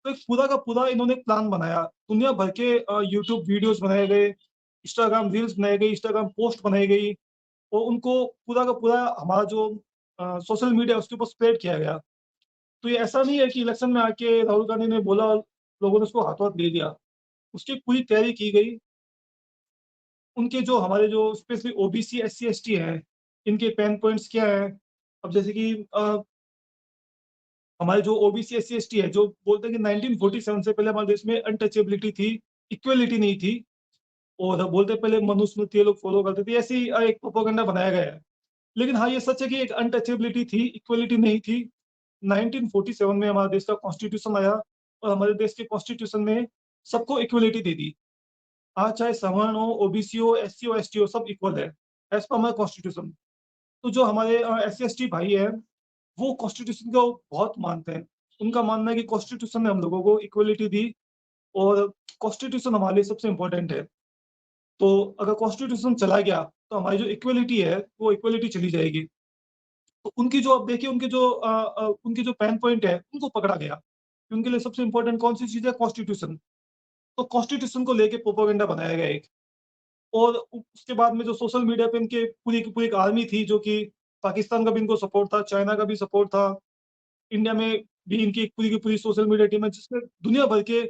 तो एक पूरा का पूरा इन्होंने एक प्लान बनाया, दुनिया भर के यूट्यूब वीडियोस बनाए गए, इंस्टाग्राम रील्स बनाई गई, इंस्टाग्राम पोस्ट बनाई गई, और उनको पूरा का पूरा हमारा जो सोशल मीडिया उसके ऊपर स्प्रेड किया गया। तो ये ऐसा नहीं है कि इलेक्शन में आके राहुल गांधी ने बोला, लोगों ने उसको हाथों हाथ ले लिया। उसकी पूरी तैयारी की गई। उनके जो हमारे जो स्पेशली ओबीसी, एससी, एसटी हैं, इनके पेन पॉइंट्स क्या हैं? अब जैसे कि हमारे जो ओबीसी, एससी, एसटी है, जो बोलते हैं कि 1947 से पहले हमारे देश में अनटचेबिलिटी थी, इक्वलिटी नहीं थी, और बोलते हैं पहले मनुस्मृति ये लोग फॉलो करते थे। ऐसी एक प्रोपेगेंडा बनाया गया है। लेकिन हाँ, ये सच है कि एक अनटचेबिलिटी थी, इक्वलिटी नहीं थी। 1947 में हमारे देश का कॉन्स्टिट्यूशन आया, और हमारे देश के कॉन्स्टिट्यूशन में सबको इक्वलिटी दे दी। आज चाहे सवर्ण हो, ओबीसी हो, एससी हो, एसटी हो, सब इक्वल है एज पर हमारा कॉन्स्टिट्यूशन। तो जो हमारे एससी एसटी भाई है, वो कॉन्स्टिट्यूशन को बहुत मानते हैं। उनका मानना है कि कॉन्स्टिट्यूशन ने हम लोगों को इक्वलिटी दी, और कॉन्स्टिट्यूशन हमारे लिए सबसे इम्पोर्टेंट है। तो अगर कॉन्स्टिट्यूशन चला गया, तो हमारी जो इक्वलिटी है, वो इक्वलिटी चली जाएगी। तो उनकी जो, अब देखिए, उनके जो पेन पॉइंट है, उनको पकड़ा गया। उनके लिए सबसे इम्पोर्टेंट कौन सी चीज़ है? कॉन्स्टिट्यूशन। तो कॉन्स्टिट्यूशन को लेके प्रोपेगेंडा बनाया गया एक। और उसके बाद में जो सोशल मीडिया पे इनके पूरी की पूरी एक आर्मी थी, जो कि पाकिस्तान का भी इनको सपोर्ट था, चाइना का भी सपोर्ट था, इंडिया में भी इनकी एक पूरी की पूरी सोशल मीडिया टीम है, जिसमें दुनिया भर के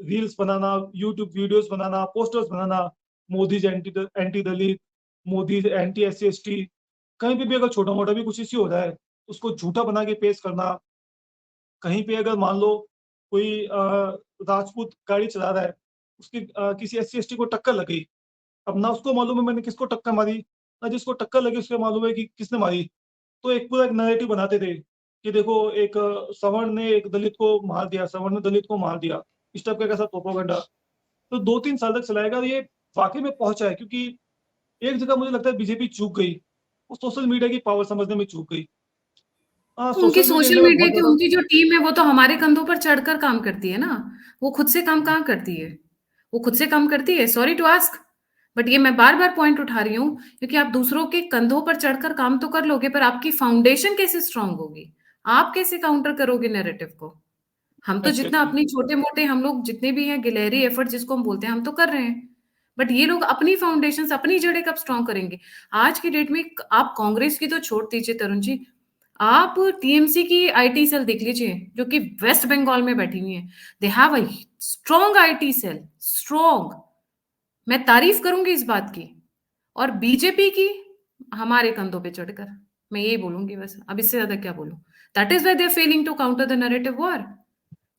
रील्स बनाना, यूट्यूब वीडियोस बनाना, पोस्टर्स बनाना, मोदी एंटी एंटी दलित, मोदी एंटी एससी एसटी, कहीं पे भी अगर छोटा मोटा भी कुछ इश्यू हो रहा है, उसको झूठा बना के पेश करना। कहीं पे अगर मान लो कोई राजपूत गाड़ी चला रहा है, उसकी किसी एससी एसटी को टक्कर लग गई। अब ना उसको मालूम है मैंने किसको टक्कर मारी, ना जिसको टक्कर लगी उसको मालूम है कि किसने मारी। तो एक पूरा एक नैरेटिव बनाते थे कि देखो, एक सवर्ण ने एक दलित को मार दिया, सवर्ण ने दलित को मार दिया। इस टाइप का कैसा प्रोपेगेंडा। तो 2-3 साल तक चलाएगा, और ये वाक़ई में पहुँचा है, क्योंकि एक जगह मुझे लगता है बीजेपी चूक गई। वो सोशल मीडिया की पावर समझने में चूक गई। उनकी सोशल मीडिया सोशल इंडिया में मीडिया बहुत की ज़्यादा। उनकी जो टीम है वो तो हमारे कंधों पर चढ़कर काम करती है ना। वो खुद से काम कहाँ करती है? वो खुद से काम करती है? सॉरी टू आस्क, बट ये मैं बार-बार पॉइंट उठा रही हूँ, क्योंकि आप दूसरों के कंधों पर चढ़कर काम तो कर लोगे, पर आपकी फाउंडेशन कैसे स्ट्रांग होगी? आप कैसे काउंटर करोगे नैरेटिव को? हम तो जितना एग्ज़ैक्टली, अपनी छोटे-मोटे हम लोग जितने भी हैं गिलहरी एफर्ट जिसको हम बोलते हैं, हम तो कर रहे हैं। बट ये लोग अपनी फाउंडेशंस, अपनी जड़ें कब स्ट्रांग करेंगे? आज की डेट में आप कांग्रेस की तो छोड़ दीजिए तरुण जी, आप टीएमसी की आईटी सेल देख लीजिए, जो कि वेस्ट बंगाल में बैठी हुई है। They have a strong IT cell, strong. मैं तारीफ करूंगी इस बात की। और बीजेपी की हमारे कंधों पे चढ़कर, मैं यही बोलूंगी बस। अब इससे ज्यादा क्या बोलूं? That is why they are failing to counter the narrative war,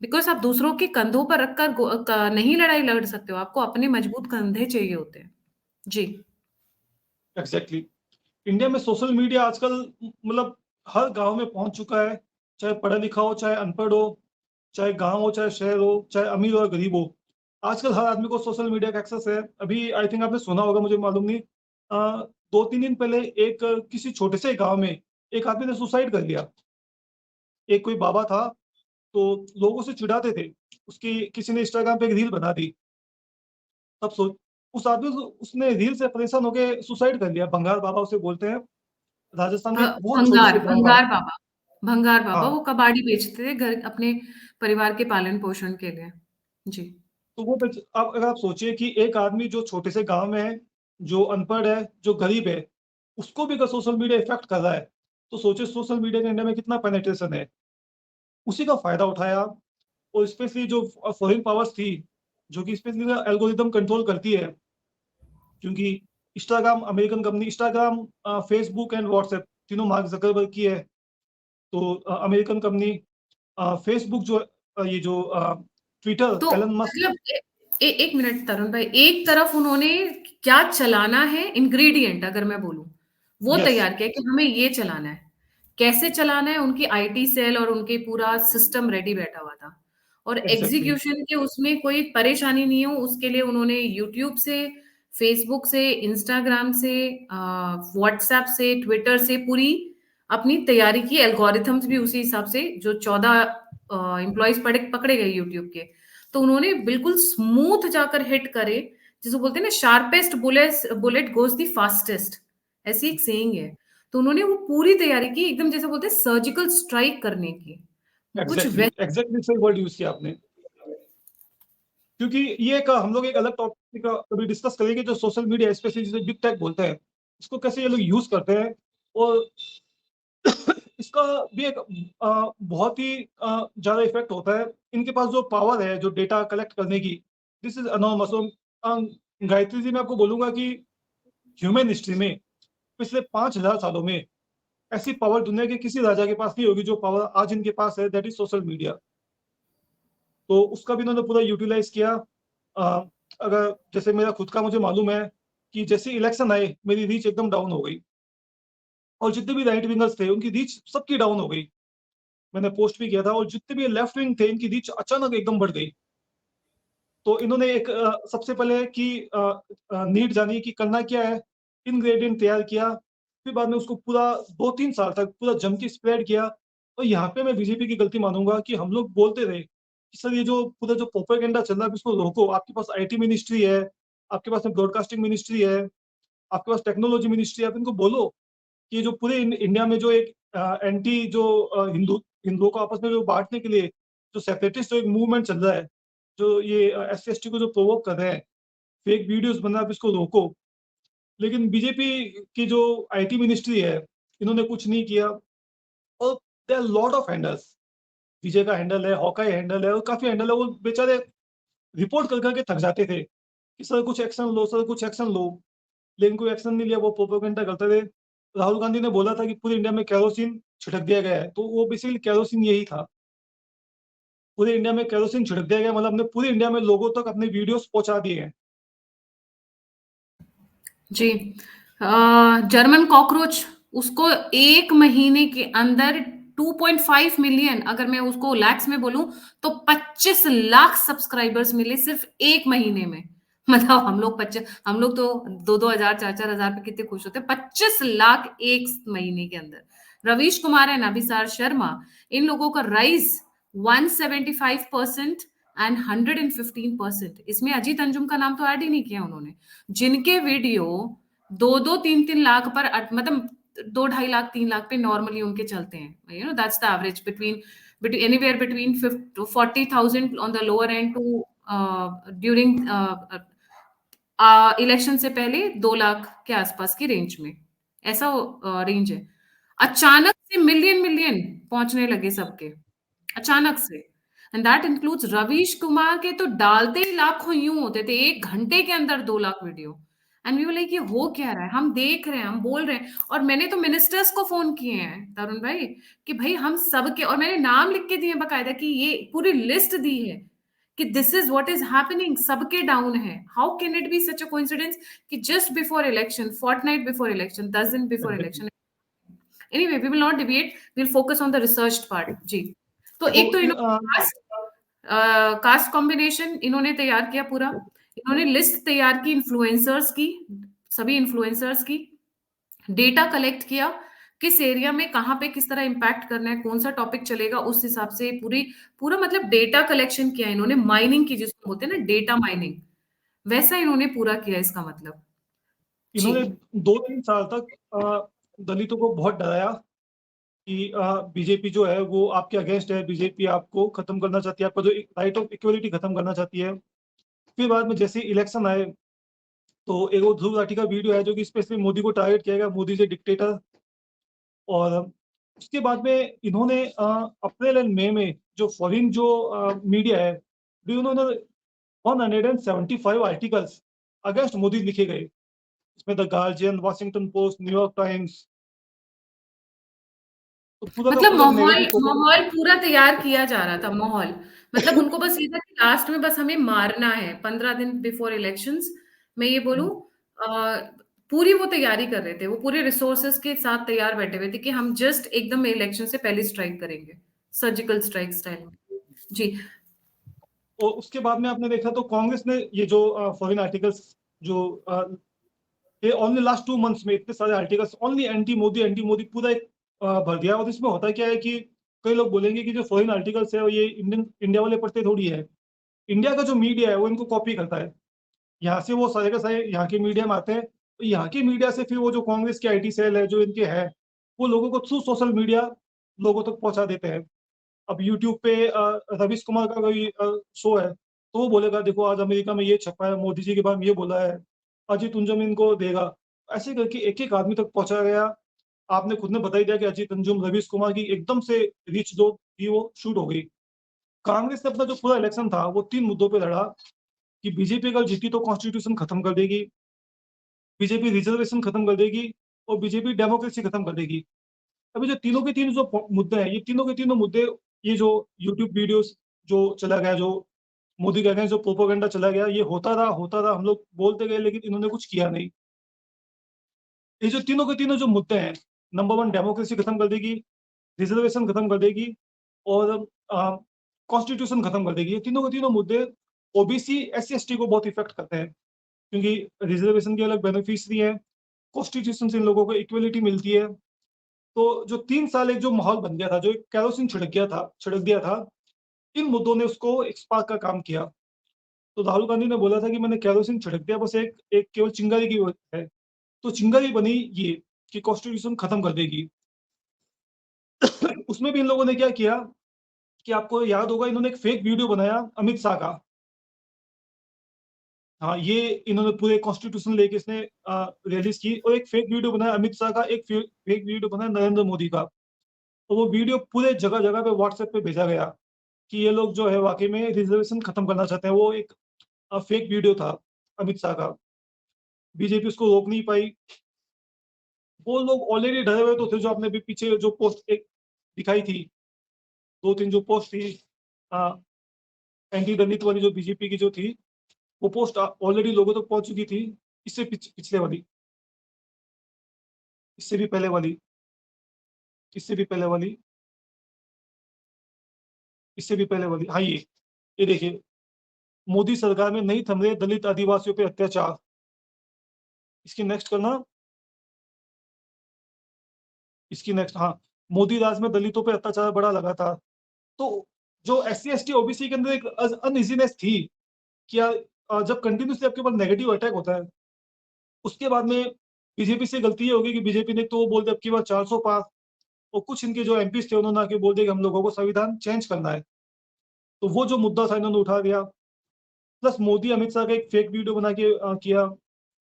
because आप दूसरों के कंधों पर रखकर नहीं लड़ाई लड़ सकते हो। आपको अपने मजबूत कंधे चाहिए होते हैं। जी। एग्ज़ैक्टली। इंडिया में सोशल मीडिया आजकल मतलब हर गाँव में पहुँच चुका है। चाहे पढ़ा लिखा हो, चाहे अनपढ़ हो, चाहे गाँव हो, चाहे शहर हो, चाहे अमीर हो या गरीब हो। आजकल हर आदमी को सोशल मीडिया का एक्सेस है। अभी आई थिंक आपने सुना होगा, मुझे मालूम नहीं। 2-3 दिन पहले एक किसी छोटे से गाँव में एक आदमी ने सुसाइड कर लिया। एक कोई बाबा था, तो लोग उसे चिढ़ाते थे। उसकी किसी ने इंस्टाग्राम पे एक रील बना दी। तब सोच, उस आदमी को, उसने रील से परेशान होके सुसाइड कर लिया। भंगार बाबा उसे बोलते हैं। राजस्थान के एक बहुत छोटे भंगार से गाँव का। भंगार बाबा, भंगार बाबा हाँ, वो कबाड़ी बेचते थे घर अपने परिवार के पालन पोषण के लिए। जी। तो वो अब अगर आप सोचिए कि एक आदमी जो छोटे से गाँव में है, जो अनपढ़ है, जो गरीब है, उसको भी अगर सोशल मीडिया इफ़ेक्ट कर रहा है, तो सोचिए सोशल मीडिया का इंडिया में कितना पेनिट्रेशन है। उसी का फ़ायदा उठाया, और स्पेशली जो फॉरेन पावर्स थी, जो कि स्पेशली एल्गोरिदम कंट्रोल करती है, क्योंकि Instagram American company, Instagram, Facebook and WhatsApp तीनों मार्क ज़करबर्ग की है। तो अमेरिकन कंपनी, फेसबुक जो, ये जो ट्विटर तो एलन मस्क। मतलब एक मिनट तरुण भाई, एक तरफ उन्होंने क्या चलाना है इंग्रेडिएंट अगर मैं बोलूँ, वो यस, तैयार किया कि हमें ये चलाना है। कैसे चलाना है उनकी आईटी सेल और उनके पूरा सिस्टम रेडी बैठा हुआ था। और एग्ज़ैक्टली, एग्ज़ीक्यूशन के उसमें कोई परेशानी नहीं हो उसके लिए उन्होंने यूट्यूब से, फेसबुक से, इंस्टाग्राम से, व्हाट्सएप से, ट्विटर से पूरी अपनी तैयारी की। एल्गोरिथम्स भी उसी हिसाब से जो 14 एम्प्लॉइज़ पकड़े गए यूट्यूब के। तो उन्होंने बिल्कुल स्मूथ जाकर हिट करे, जिसे बोलते हैं ना sharpest bullet goes the fastest, ऐसी एक सेइंग है। तो उन्होंने वो पूरी तैयारी की एकदम जैसे बोलते हैं सर्जिकल स्ट्राइक करने की। कुछ एग्ज़ैक्टली, वै एग्ज़ैक्टली सही वर्ड यूज़ किया आपने। क्योंकि ये एक हम लोग एक अलग टॉपिक कभी डिस्कस करेंगे, जो सोशल मीडिया स्पेशली जिसे बिग टेक बोलते हैं, इसको कैसे ये लोग यूज़ करते हैं, और उसका भी एक बहुत ही ज़्यादा इफ़ेक्ट होता है। इनके पास जो पावर है, जो डेटा कलेक्ट करने की, दिस इज़ एनॉर्मस। तो गायत्री जी, मैं आपको बोलूँगा कि ह्यूमन हिस्ट्री में पिछले 5000 सालों में ऐसी पावर दुनिया के किसी राजा के पास नहीं होगी, जो पावर आज इनके पास है, दैट इज़ सोशल मीडिया। तो उसका भी इन्होंने पूरा यूटिलाइज़ किया। अ, अगर जैसे मेरा खुद का मुझे मालूम है कि जैसे इलेक्शन आए, मेरी रीच एकदम डाउन हो गई और जितने भी राइट विंगर्स थे, उनकी रीच सबकी डाउन हो गई। मैंने पोस्ट भी किया था और जितने भी लेफ्ट विंग थे, इनकी रीच अचानक एकदम बढ़ गई। तो इन्होंने एक सबसे पहले कि नीड जानी कि करना क्या है, इनग्रेडिएंट तैयार किया, फिर बाद में उसको पूरा 2-3 साल तक पूरा जम के स्प्रेड किया। और यहाँ पे मैं बीजेपी की गलती मानूँगा कि हम लोग बोलते रहे कि सर ये जो पूरा जो प्रोपेगेंडा चल रहा है, इसको रोको। आपके पास आईटी मिनिस्ट्री है, आपके पास में ब्रॉडकास्टिंग मिनिस्ट्री है, आपके पास टेक्नोलॉजी मिनिस्ट्री है, आप इनको बोलो कि ये जो पूरे इंडिया में जो एक एंटी जो हिंदुओं को आपस में जो बाँटने के लिए जो सेपरेटिस्ट जो एक मूवमेंट चल रहा है, जो ये एससी-एसटी को जो प्रोवोक कर रहे हैं, फेक वीडियोज़ बना रहे हैं, आप इसको रोको। लेकिन बीजेपी की जो आईटी मिनिस्ट्री है, इन्होंने कुछ नहीं किया। और there are lot of handles, Vijay का हैंडल है, हॉकाई हैंडल है और काफ़ी हैंडल है। वो बेचारे रिपोर्ट कर के थक जाते थे कि सर कुछ एक्शन लो, सर कुछ एक्शन लो। लेकिन कोई एक्शन नहीं लिया, वो प्रोपेगेंडा करते थे। राहुल गांधी ने बोला था कि पूरे इंडिया में केरोसिन छिड़क दिया गया है, तो वो बेसिकली केरोसिन यही था। पूरे इंडिया में केरोसिन छिड़क दिया गया, मतलब हमने पूरे इंडिया में लोगों तक अपने वीडियोज़ पहुँचा दिए हैं। जी। जर्मन कॉकरोच, उसको 1 महीने के अंदर 2.5 मिलियन, अगर मैं उसको लैक्स में बोलूँ, तो 25 लाख सब्सक्राइबर्स मिले सिर्फ 1 महीने में। मतलब हम लोग तो 2-2 हज़ार, 4-4 हज़ार पे कितने खुश होते हैं। 25 लाख 1 महीने के अंदर। रवीश कुमार एंड अभिसार शर्मा, इन लोगों का राइज़ 175% एंड 115%। इसमें अजीत अंजुम का नाम तो ऐड ही नहीं किया उन्होंने। जिनके वीडियो 2-2, 3-3 लाख पर मतलब 2 ढाई लाख, 3 लाख पे नॉर्मली उनके चलते हैं। You know that's the average between anywhere between 40,000 on the lower end to during election से पहले 2 लाख के आसपास की रेंज में, ऐसा रेंज है। अचानक से मिलियन मिलियन पहुंचने लगे सबके, अचानक से। And that includes Ravish Kumar के, तो डालते ही लाखों यूं होते थे, 1 घंटे के अंदर 2 lakh video. And we were like ये हो क्या रहा है? हम देख रहे हैं, हम बोल रहे हैं। और मैंने तो मिनिस्टर्स को फोन किए हैं तरुण भाई, कि भाई हम सबके, और मैंने नाम लिख के दिए बकायदा, कि ये पूरी लिस्ट दी है कि this is what is happening, सबके डाउन है। How can it be such a coincidence कि just before election, fortnight before election, 10 दिन before exactly. Election. Anyway, we will not debate, we will focus on the researched part. जी। तो तो एक तो इन्होंने कास्ट कॉम्बिनेशन इन्होंने तैयार किया पूरा। इन्होंने लिस्ट तैयार की इन्फ्लुएंसर्स की, सभी इन्फ्लुएंसर्स की। डेटा कलेक्ट किया, किस एरिया में कहाँ पे किस तरह इम्पैक्ट करना है, कौन सा टॉपिक चलेगा, उस हिसाब से पूरा मतलब डेटा कलेक्शन किया इन्होंने। माइनिंग की जिसको बोलते हैं ना, डेटा माइनिंग, वैसा इन्होंने पूरा किया, इसका मतलब। जी। इन्होंने 2-3 साल तक दलितों को बहुत डराया कि बीजेपी जो है वो आपके अगेंस्ट है, बीजेपी आपको खत्म करना चाहती है, आपका जो राइट ऑफ इक्वलिटी खत्म करना चाहती है। फिर बाद में जैसे इलेक्शन आए, तो एक वो ध्रुव राठी का वीडियो है जो कि स्पेशली मोदी को टारगेट किया गया, मोदी इज़ अ डिक्टेटर। और उसके बाद में इन्होंने अप्रैल एंड मई में जो फॉरेन जो मीडिया है, भी उन्होंने 175 आर्टिकल्स अगेंस्ट मोदी लिखे गए। इसमें the guardian, Washington post, New York times, तो पूरा का मतलब पूरा माहौल नेगेटिव। माहौल पूरा तैयार किया जा रहा था, माहौल। मतलब उनको बस ये था कि लास्ट में बस हमें मारना है, 15 दिन बिफोर इलेक्शंस। मैं ये बोलूं, पूरी वो तैयारी कर रहे थे, वो पूरे रिसोर्सेस के साथ तैयार बैठे हुए थे कि हम जस्ट एकदम इलेक्शन से पहले स्ट्राइक करेंगे, सर्जिकल स्ट्राइक स्टाइल में। जी। और उसके बाद में आपने देखा तो कांग्रेस ने ये जो फॉरेन आर्टिकल्स जो ये ओनली लास्ट 2 मंथ्स में इतने सारे आर्टिकल्स ओनली एंटी मोदी पूरा एक भर दिया। और इसमें होता क्या है कि कई लोग बोलेंगे कि जो फॉरेन आर्टिकल्स है वो ये इंडिया वाले पढ़ते थोड़ी है। इंडिया का जो मीडिया है वो इनको कॉपी करता है। यहाँ से वो सारे के सारे यहाँ के मीडिया में आते हैं, तो यहाँ के मीडिया से फिर वो जो कांग्रेस के आईटी सेल है जो इनके है, वो लोगों को थ्रू सोशल मीडिया लोगों तक पहुँचा देते हैं। अब यूट्यूब पे रवीश कुमार का कोई शो है, तो वो बोलेगा देखो आज अमेरिका में ये छपा है, मोदी जी के बारे में ये बोला है, अजीत अंजुम इनको देगा। ऐसे करके एक-एक आदमी तक पहुँचाया गया। आपने खुद ने बता ही दिया कि अजीत अंजुम, रवीश कुमार की एकदम से रीच जो थी वो शूट हो गई। कांग्रेस ने अपना जो पूरा इलेक्शन था वो 3 मुद्दों पे लड़ा कि बीजेपी अगर जीती तो कॉन्स्टिट्यूशन खत्म कर देगी, बीजेपी रिजर्वेशन खत्म कर देगी और बीजेपी डेमोक्रेसी खत्म कर देगी। अभी जो तीनों के तीन जो मुद्दे हैं, ये तीनों के तीनों मुद्दे, ये जो यूट्यूब वीडियोस जो चला गया, जो मोदी के अगेंस्ट जो प्रोपेगेंडा चला गया, ये होता रहा, हम लोग बोलते गए, लेकिन इन्होंने कुछ किया नहीं। ये जो तीनों के तीनों जो मुद्दे हैं, नंबर 1 डेमोक्रेसी खत्म कर देगी, रिजर्वेशन खत्म कर देगी और कॉन्स्टिट्यूशन खत्म कर देगी। ये तीनों के तीनों मुद्दे ओबीसी, SC/ST को बहुत इफेक्ट करते हैं, क्योंकि रिजर्वेशन की अलग बेनिफिशरी है, कॉन्स्टिट्यूशन से इन लोगों को इक्वलिटी मिलती है। तो जो 3 साल एक जो माहौल बन गया था, जो एक केरोसिन छिड़क दिया था, इन मुद्दों ने उसको एक स्पार्क का काम किया। तो राहुल गांधी ने बोला था कि मैंने केरोसिन छिड़क दिया, बस एक एक केवल चिंगारी की जरूरत है। तो चिंगारी बनी ये कि कॉन्स्टिट्यूशन खत्म कर देगी। उसमें भी इन लोगों ने क्या किया कि आपको याद होगा, इन्होंने एक फेक वीडियो बनाया अमित शाह का। हाँ, ये इन्होंने पूरे कॉन्स्टिट्यूशन लेके इसने रिलीज की, और एक फेक वीडियो बनाया अमित शाह का, एक फेक वीडियो बनाया नरेंद्र मोदी का। तो वो वीडियो पूरे जगह जगह पे व्हाट्सएप पे भेजा गया कि ये लोग जो है वाकई में रिजर्वेशन खत्म करना चाहते हैं। वो एक फेक वीडियो था अमित शाह का, बीजेपी उसको रोक नहीं पाई। वो लोग ऑलरेडी डरे हुए तो थे, जो आपने भी पीछे जो पोस्ट एक दिखाई थी, 2-3 जो पोस्ट थी एंटी दलित वाली, जो बीजेपी की जो थी, वो पोस्ट ऑलरेडी लोगों तक पहुंच चुकी थी। इससे पिछले वाली, इससे भी पहले वाली, इससे भी पहले वाली, इससे भी पहले वाली, हाँ ये देखिए, मोदी सरकार में नहीं थम रहे दलित आदिवासियों पे अत्याचार। इसकी नेक्स्ट करना, इसकी नेक्स्ट, हाँ, मोदी राज में दलितों पे अत्याचार बड़ा लगातार। तो जो SC/ST OBC के अंदर एक अनइजीनेस थी कि जब कंटिन्यूसली आपके ऊपर नेगेटिव अटैक होता है, उसके बाद में बीजेपी से गलती ये होगी कि बीजेपी ने तो वो बोल दिया अब की बार 400 पार, और कुछ इनके जो एमपीज थे उन्होंने आके बोल दिया कि हम लोगों को संविधान चेंज करना है। तो वो जो मुद्दा था इन्होंने उठा दिया। प्लस मोदी अमित शाह का एक फेक वीडियो बना के किया।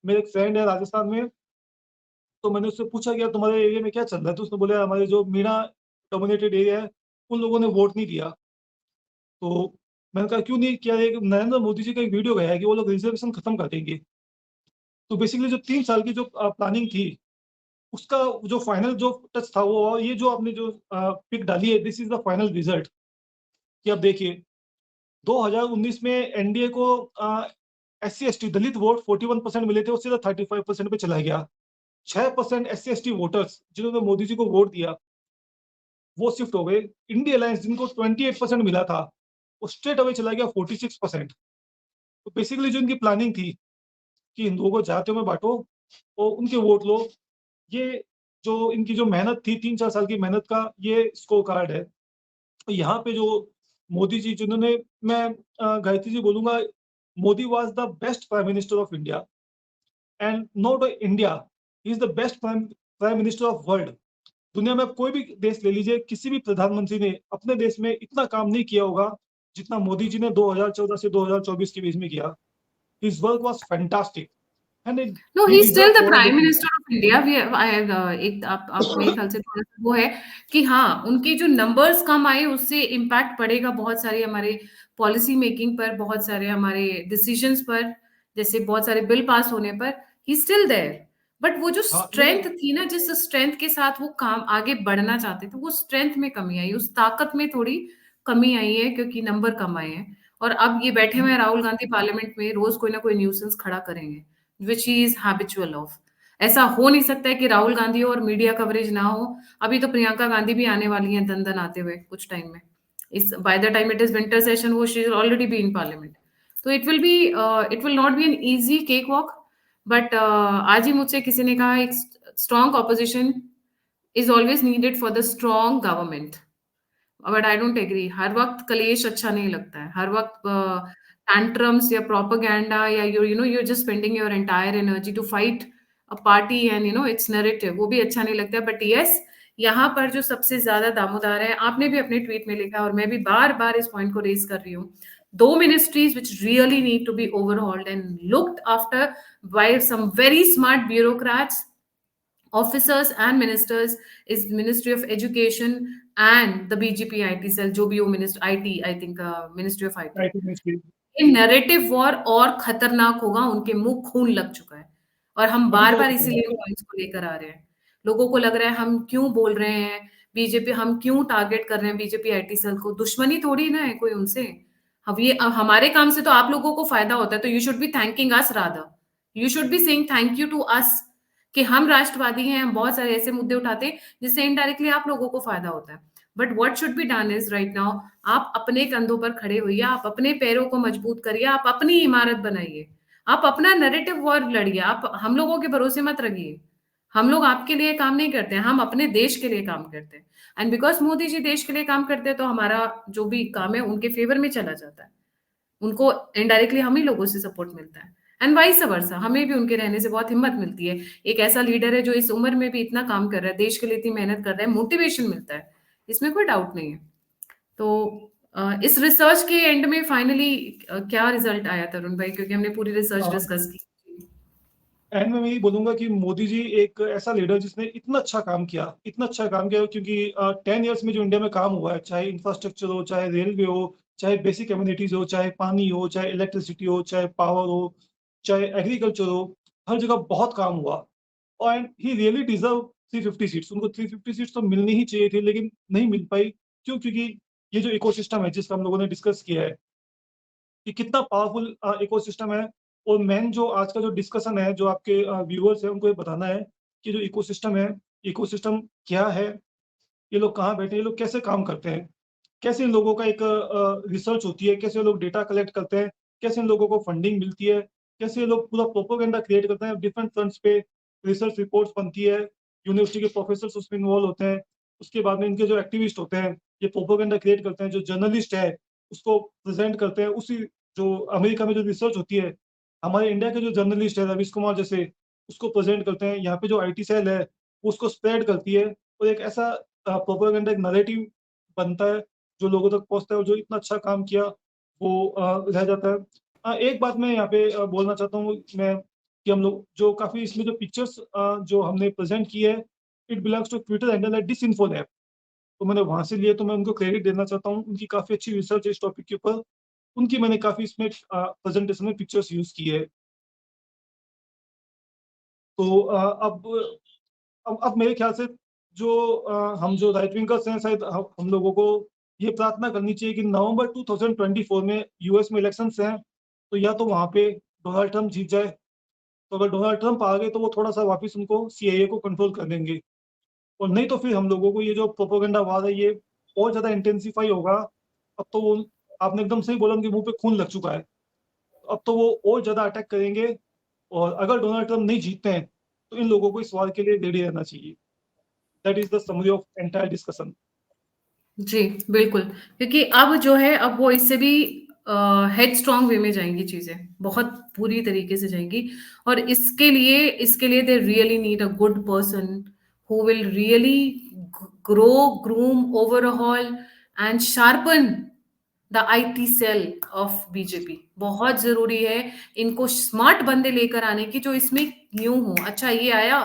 मेरे एक फ्रेंड है राजस्थान में, तो मैंने उससे पूछा कि यार तुम्हारे एरिया में क्या चल रहा है, तो उसने बोला हमारे जो मीणा डोमिनेटेड एरिया है, उन लोगों ने वोट नहीं दिया। तो मैंने कहा क्यों नहीं किया? एक नरेंद्र मोदी जी का एक वीडियो गया है कि वो लोग रिजर्वेशन खत्म कर देंगे। तो बेसिकली जो 3 साल की जो प्लानिंग थी, उसका जो फाइनल जो टच था वो, और ये जो आपने जो पिक डाली है, this is the final result. कि अब देखिए 2019 में एनडीए को SC/ST दलित वोट 41% मिले थे, उससे 35% पे चला गया। 6% SC/ST वोटर्स जिन्होंने मोदी जी को वोट दिया, वो शिफ्ट हो गए। इंडिया अलायंस जिनको 28% मिला था, वो स्ट्रेट अवे चला गया 46%। तो बेसिकली जो इनकी प्लानिंग थी कि हिंदुओं को जातियों में बांटो और उनके वोट लो, ये जो इनकी जो मेहनत थी, 3-4 साल की मेहनत का ये स्कोर कार्ड है। तो यहाँ पे जो मोदी जी जिन्होंने, मैं गायत्री जी बोलूंगा, Modi was the best prime minister of India, and not India, he is the best prime minister of world. दुनिया में आप कोई भी देश ले लीजिए, किसी भी प्रधानमंत्री ने अपने देश में इतना काम नहीं किया होगा जितना मोदी जी ने 2014 से 2024 के बीच में किया। His work was fantastic and no, he he is still deserve the for prime everything. Minister of India. We एक आप मेरे ख्याल से थोड़ा सा वो है कि हाँ, उनकी जो नंबर्स कम आए उससे इम्पैक्ट पड़ेगा बहुत सारे हमारे पॉलिसी मेकिंग पर, बहुत सारे हमारे डिसीजंस पर, जैसे बहुत सारे बिल पास होने पर। ही स्टिल देयर, बट वो जो हाँ नहीं स्ट्रेंथ थी ना, जिस स्ट्रेंथ के साथ वो काम आगे बढ़ना चाहते थे, वो स्ट्रेंथ में कमी आई, उस ताकत में थोड़ी कमी आई है, क्योंकि नंबर कम आए हैं। और अब ये बैठे हुए हैं राहुल गांधी पार्लियामेंट में, रोज कोई ना कोई न्यूसेंस खड़ा करेंगे, विच ही इज हैबिचुअल ऑफ। ऐसा हो नहीं सकता है कि राहुल गांधी और मीडिया कवरेज ना हो। अभी तो प्रियंका गांधी भी आने वाली हैं दन दन आते हुए कुछ टाइम में। इस by the time it is winter session, वो she already be in parliament. तो it will not be an easy cake walk. But आज ही मुझसे किसी ने कहा, एक strong opposition is always needed for the strong government. But I don't agree. हर वक्त कलेश अच्छा नहीं लगता है, हर वक्त tantrums या propaganda या you're just spending your entire energy to fight a party and its narrative, वो भी अच्छा नहीं लगता। बट yes, यहाँ पर जो सबसे ज्यादा दामोदार है, आपने भी अपने ट्वीट में लिखा और मैं भी बार बार इस पॉइंट को रेज कर रही हूँ, 2 ministries which really need to be overhauled and looked after by some very smart bureaucrats officers and ministers is ministry of education and the BJP IT cell, जो भी हो, minister IT, I think ministry of IT. IT ministry. ये नैरेटिव वॉर और खतरनाक होगा, उनके मुंह खून लग चुका है और हम अभी बार तो बार इसीलिए पॉइंट्स को लेकर आ रहे हैं। लोगों को लग रहा है हम क्यों बोल रहे हैं बीजेपी, हम क्यों टारगेट कर रहे हैं बीजेपी आईटी सेल को, दुश्मनी थोड़ी ना है कोई उनसे। अब हमारे काम से तो आप लोगों को फायदा होता है, तो you should be thanking us rather, you should be saying thank you to us कि हम राष्ट्रवादी हैं, हम बहुत सारे ऐसे मुद्दे उठाते हैं जिससे इनडायरेक्टली आप लोगों को फायदा होता है। But what should be done is right now, आप अपने कंधों पर खड़े होइए, आप अपने पैरों को मजबूत करिए, आप अपनी इमारत बनाइए, आप अपना नैरेटिव वॉर लड़िए, आप हम लोगों के भरोसे मत रहिए। हम लोग आपके लिए काम नहीं करते हैं, हम अपने देश के लिए काम करते हैं। एंड बिकॉज मोदी जी देश के लिए काम करते हैं तो हमारा जो भी काम है उनके फेवर में चला जाता है, उनको इनडायरेक्टली हम ही लोगों से सपोर्ट मिलता है। एंड वाइस वर्सा, हमें भी उनके रहने से बहुत हिम्मत मिलती है। एक ऐसा लीडर है जो इस उम्र में भी इतना काम कर रहा है, देश के लिए इतनी मेहनत कर रहा है, मोटिवेशन मिलता है, इसमें कोई डाउट नहीं है। तो इस रिसर्च के एंड में फाइनली क्या रिजल्ट आया तरुण भाई, क्योंकि हमने पूरी रिसर्च डिस्कस की। एंड मैं यही बोलूंगा कि मोदी जी एक ऐसा लीडर जिसने इतना अच्छा काम किया, इतना अच्छा काम किया, क्योंकि 10 ईयर्स में जो इंडिया में काम हुआ है, चाहे इंफ्रास्ट्रक्चर हो, चाहे रेलवे हो, चाहे बेसिक कम्युनिटीज हो, चाहे पानी हो, चाहे इलेक्ट्रिसिटी हो, चाहे पावर हो, चाहे एग्रीकल्चर हो, हर जगह बहुत काम हुआ। और ही रियली डिजर्व 350 सीट्स। उनको 350 सीट्स तो मिलनी ही चाहिए थी, लेकिन नहीं मिल पाई। क्यों? क्योंकि ये जो इकोसिस्टम है जिसका हम लोगों ने डिस्कस किया है कि कितना पावरफुल इकोसिस्टम है। और मेन जो आज का जो डिस्कशन है, जो आपके व्यूअर्स हैं, उनको ये बताना है कि जो इकोसिस्टम है, इकोसिस्टम क्या है, ये लोग कहाँ बैठे हैं, ये लोग कैसे काम करते हैं, कैसे इन लोगों का एक रिसर्च होती है, कैसे लोग डेटा कलेक्ट करते हैं, कैसे इन लोगों को फंडिंग मिलती है, कैसे ये लोग पूरा प्रोपोगेंडा क्रिएट करते हैं, डिफरेंट फ्रंट्स पे रिसर्च रिपोर्ट्स बनती है, यूनिवर्सिटी के प्रोफेसर उसमें इन्वॉल्व होते हैं। उसके बाद में इनके जो एक्टिविस्ट होते हैं, ये प्रोपोगेंडा क्रिएट करते हैं, जो जर्नलिस्ट है उसको प्रेजेंट करते हैं। उसी जो अमेरिका में जो रिसर्च होती है, हमारे इंडिया के जो जर्नलिस्ट है रवीश कुमार जैसे, उसको प्रेजेंट करते हैं। यहाँ पे जो आईटी सेल है वो उसको स्प्रेड करती है, और एक ऐसा प्रोपोगेंडा, एक नैरेटिव बनता है जो लोगों तक पहुँचता है, और जो इतना अच्छा काम किया वो रह जाता है। एक बात मैं यहाँ पे बोलना चाहता हूँ मैं, कि हम लोग जो काफ़ी इसमें जो पिक्चर्स जो हमने प्रेज़ेंट की है, it belongs to Twitter handle है डिसइन्फो लैब। तो मैंने वहाँ से लिए, तो मैं उनको क्रेडिट देना चाहता हूँ। उनकी काफ़ी अच्छी रिसर्च है इस टॉपिक के ऊपर। उनकी मैंने काफ़ी इसमें प्रेज़ेंटेशन में पिक्चर्स यूज़ की है। तो अब मेरे ख्याल से जो हम जो राइट विंगर्स हैं, शायद हम लोगों को ये प्रार्थना करनी चाहिए कि नवंबर 2024 में यूएस में इलेक्शंस हैं, तो या तो वहाँ पे डोनाल्ड ट्रंप जीत जाए। तो अगर डोनाल्ड ट्रंप आ गए तो वो थोड़ा-सा वापस उनको सीआईए को कंट्रोल कर लेंगे, और नहीं तो फिर हम लोगों को ये जो प्रोपेगेंडा वार है, ये और ज़्यादा इंटेंसिफ़ाई होगा। अब तो वो, आपने एकदम सही बोला, उनके मुँह पे खून लग चुका है। अब तो वो और ज़्यादा अटैक करेंगे, और अगर डोनाल्ड ट्रंप नहीं जीतते हैं, तो इन लोगों को इस वार के लिए रेडी रहना चाहिए। That is the summary of entire discussion. जी, बिल्कुल, क्योंकि अब जो है अब वो इससे भी हेडस्ट्रॉन्ग वे में जाएँगी चीज़ें, बहुत बुरी तरीके से जाएँगी। और इसके लिए they really need a good person who will really grow, groom, overhaul and sharpen the IT cell of BJP. बहुत ज़रूरी है इनको स्मार्ट बंदे लेकर आने की जो इसमें न्यू हो। अच्छा ये आया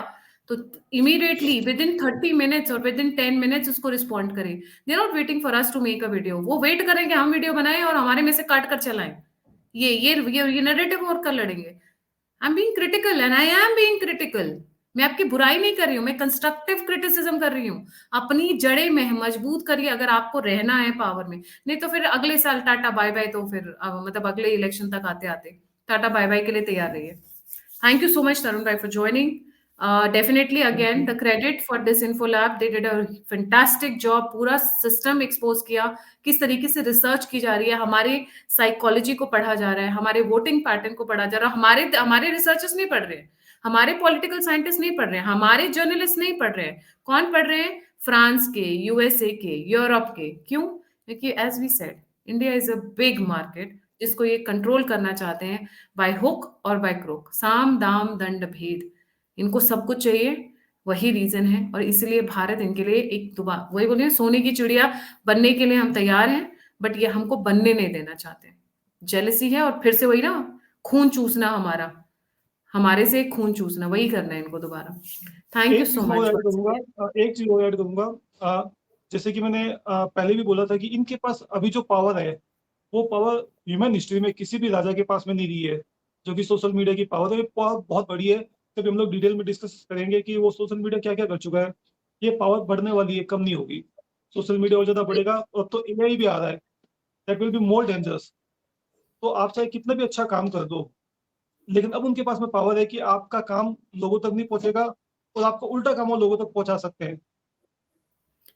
तो इमीडिएटली विदिन 30 मिनट्स और विदिन 10 मिनट्स उसको रिस्पॉन्ड करें। They are not waiting for us to make a video, वो वेट करेंगे हम वीडियो बनाएं और हमारे में से काट कर चलाएं। ये नैरेटिव वर्क कर लड़ेंगे। I am being critical and I am being critical. मैं आपकी बुराई नहीं कर रही हूँ, मैं कंस्ट्रक्टिव क्रिटिसिज्म कर रही हूँ। अपनी जड़ें में मजबूत करिए अगर आपको रहना है पावर में, नहीं तो फिर अगले साल टाटा बाय बाय। तो फिर मतलब अगले इलेक्शन तक आते आते टाटा बाय बाय के लिए तैयार रहिए। Thank you so much, Tarun Bhai, for joining. Definitely, thank again, you. the credit for this InfoLab. They did a fantastic job. पूरा सिस्टम एक्सपोज किया, किस तरीके से रिसर्च की जा रही है, हमारे साइकोलॉजी को पढ़ा जा रहा है, हमारे वोटिंग पैटर्न को पढ़ा जा रहा है। हमारे हमारे रिसर्चर्स नहीं पढ़ रहे हैं, हमारे पॉलिटिकल साइंटिस्ट नहीं पढ़ रहे हैं, हमारे जर्नलिस्ट नहीं पढ़ रहे हैं। कौन पढ़ रहे हैं? फ्रांस के, यूएसए के, यूरोप के। क्यों? क्योंकि as we said, India is a big market जिसको ये कंट्रोल करना चाहते हैं बाय हुक और बाय क्रोक, साम दाम दंड भेद। इनको सब कुछ चाहिए, वही रीजन है। और इसलिए भारत इनके लिए एक दोबारा वही बोलिए सोने की चिड़िया बनने के लिए हम तैयार हैं, बट ये हमको बनने नहीं देना चाहते। जेलसी है और फिर से वही ना, खून चूसना हमारा। हमारे से एक खून चूसना, वही करना है इनको दोबारा। थैंक यू एक सो चीज मच और ऐड वंस करूंगा, अगेन। एक चीज और ऐड करूंगा। जैसे कि मैंने पहले भी बोला था कि इनके पास अभी जो पावर है, वो पावर ह्यूमन हिस्ट्री में किसी भी राजा के पास में नहीं रही है। जो कि सोशल मीडिया की पावर है, ये पावर बहुत बड़ी है। तभी हम लोग डिटेल में डिस्कस करेंगे कि वो सोशल मीडिया क्या क्या कर चुका है। ये पावर बढ़ने वाली है, कम नहीं होगी। सोशल मीडिया और ज्यादा बढ़ेगा, और तो एआई भी आ रहा है, that will be more dangerous. तो आप चाहे कितना भी अच्छा काम कर दो, लेकिन अब उनके पास में पावर है कि आपका काम लोगों तक नहीं पहुंचेगा, और आपका उल्टा काम वो लोगों तक पहुंचा सकते हैं।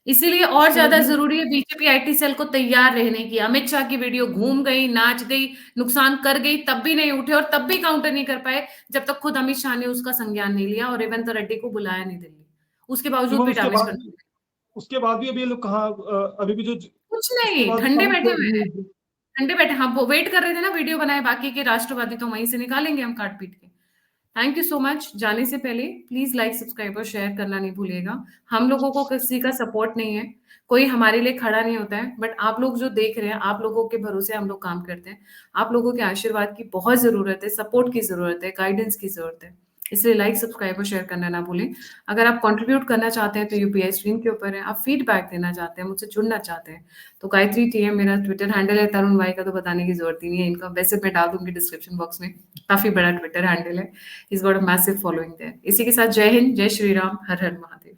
इसीलिए और उसके लिए ज्यादा भी जरूरी है बीजेपी आईटी सेल को तैयार रहने की। अमित शाह की वीडियो घूम गई, नाच गई, नुकसान कर गई, तब भी नहीं उठे और तब भी काउंटर नहीं कर पाए, जब तक खुद अमित शाह ने उसका संज्ञान नहीं लिया और रेवंत रेड्डी को बुलाया नहीं दिल्ली, उसके बावजूद इवन भी डैमेज कर। उसके बाद भी अभी ये लोग कहाँ, अभी भी जो कुछ उसके नहीं, बाद भी ठंडे कहाँ बैठे हुए हैं। ठंडे बैठे, हम वो वेट कर रहे थे ना वीडियो बनाए, बाकी के राष्ट्रवादी तो वहीं से निकालेंगे हम काट पीट के। Thank you so much. जाने से पहले प्लीज लाइक सब्सक्राइब और शेयर करना नहीं भूलिएगा। हम लोगों को किसी का सपोर्ट नहीं है, कोई हमारे लिए खड़ा नहीं होता है, बट आप लोग जो देख रहे हैं, आप लोगों के भरोसे हम लोग काम करते हैं। आप लोगों के आशीर्वाद की बहुत जरूरत है, सपोर्ट की जरूरत है, गाइडेंस की जरूरत है। इसलिए लाइक सब्सक्राइब और शेयर करना ना भूलें। अगर आप कंट्रीब्यूट करना चाहते हैं तो यूपीआई स्ट्रीम के ऊपर है। आप फीडबैक देना चाहते हैं, मुझसे जुड़ना चाहते हैं, तो गायत्री टीएम मेरा ट्विटर हैंडल है। तरुण भाई का तो बताने की जरूरत ही नहीं है, इनका वैसे मैं डाल दूंगी डिस्क्रिप्शन बॉक्स में, काफी बड़ा ट्विटर हैंडल है। He's got a massive following there. इसी के साथ जय हिंद, जय श्री राम, हर हर महादेव।